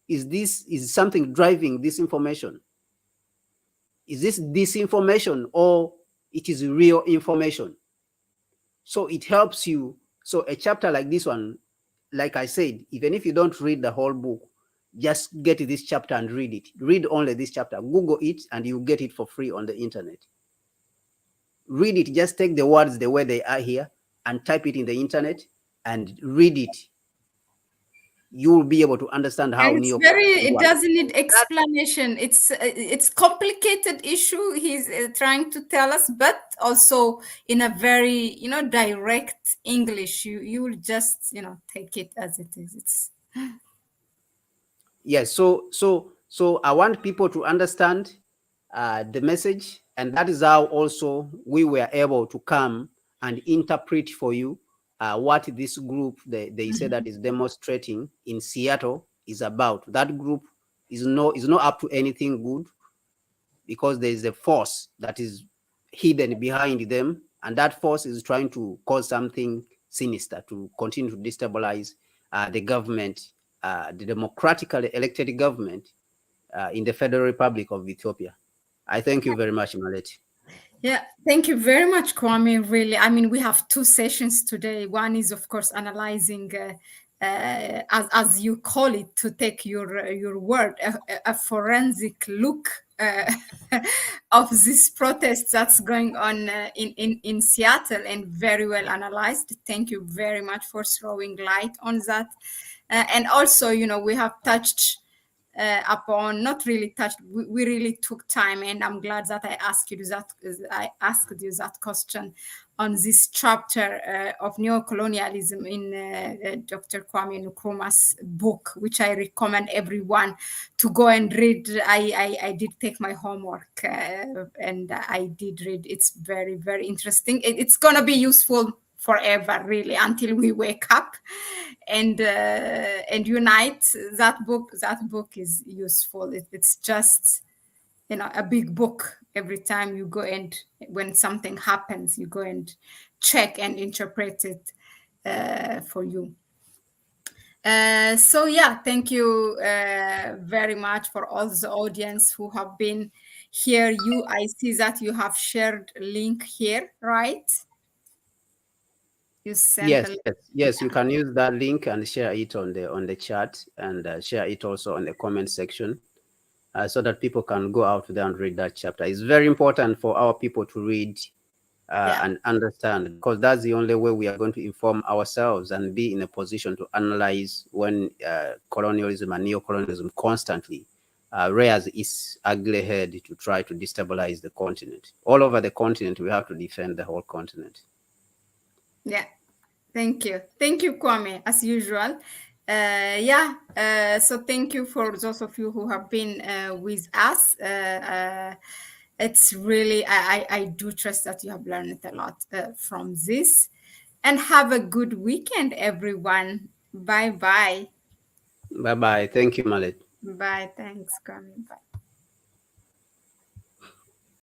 Is something driving this information? Is this disinformation or it is real information? So it helps you. So a chapter like this one, like I said, even if you don't read the whole book, just get this chapter and read it. Read only this chapter. Google it and you get it for free on the internet. Read it. Just take the words the way they are here and type it in the internet and read it. You will be able to understand how it doesn't need explanation. It's complicated issue he's trying to tell us, but also in a very direct English. You will just take it as it is. It's yes. So I want people to understand the message, and that is how also we were able to come and interpret for you what this group they say that is demonstrating in Seattle is about. That group is not up to anything good, because there is a force that is hidden behind them, and that force is trying to cause something sinister to continue to destabilize the government, the democratically elected government in the Federal Republic of Ethiopia. I thank you very much, Mahlet. Yeah, thank you very much, Kwame. Really, I mean, we have two sessions today. One is, of course, analyzing, as you call it, to take your word, a forensic look of this protest that's going on in Seattle, and very well analyzed. Thank you very much for throwing light on that. And also, we have touched upon, not really touched, we really took time, and I'm glad that I asked you that question on this chapter of neocolonialism in Dr. Kwame Nkrumah's book, which I recommend everyone to go and read. I did take my homework and I did read. It's very, very interesting. It's going to be useful forever, really, until we wake up and unite. That book is useful. It's just a big book. Every time you go, and when something happens, you go and check and interpret it for you. So yeah, thank you very much for all the audience who have been here. I see that you have shared a link here, right? You sent yes, you can use that link and share it on the chat, and share it also on the comment section, so that people can go out there and read that chapter. It's very important for our people to read and understand, because that's the only way we are going to inform ourselves and be in a position to analyze when colonialism and neocolonialism constantly rears its ugly head to try to destabilize the continent. All over the continent, we have to defend the whole continent. Yeah, thank you, Kwame, as usual. So thank you for those of you who have been with us. It's really, I do trust that you have learned a lot from this, and have a good weekend, everyone. Bye. Thank you, Mahlet. Bye. Thanks, Kwame. Bye.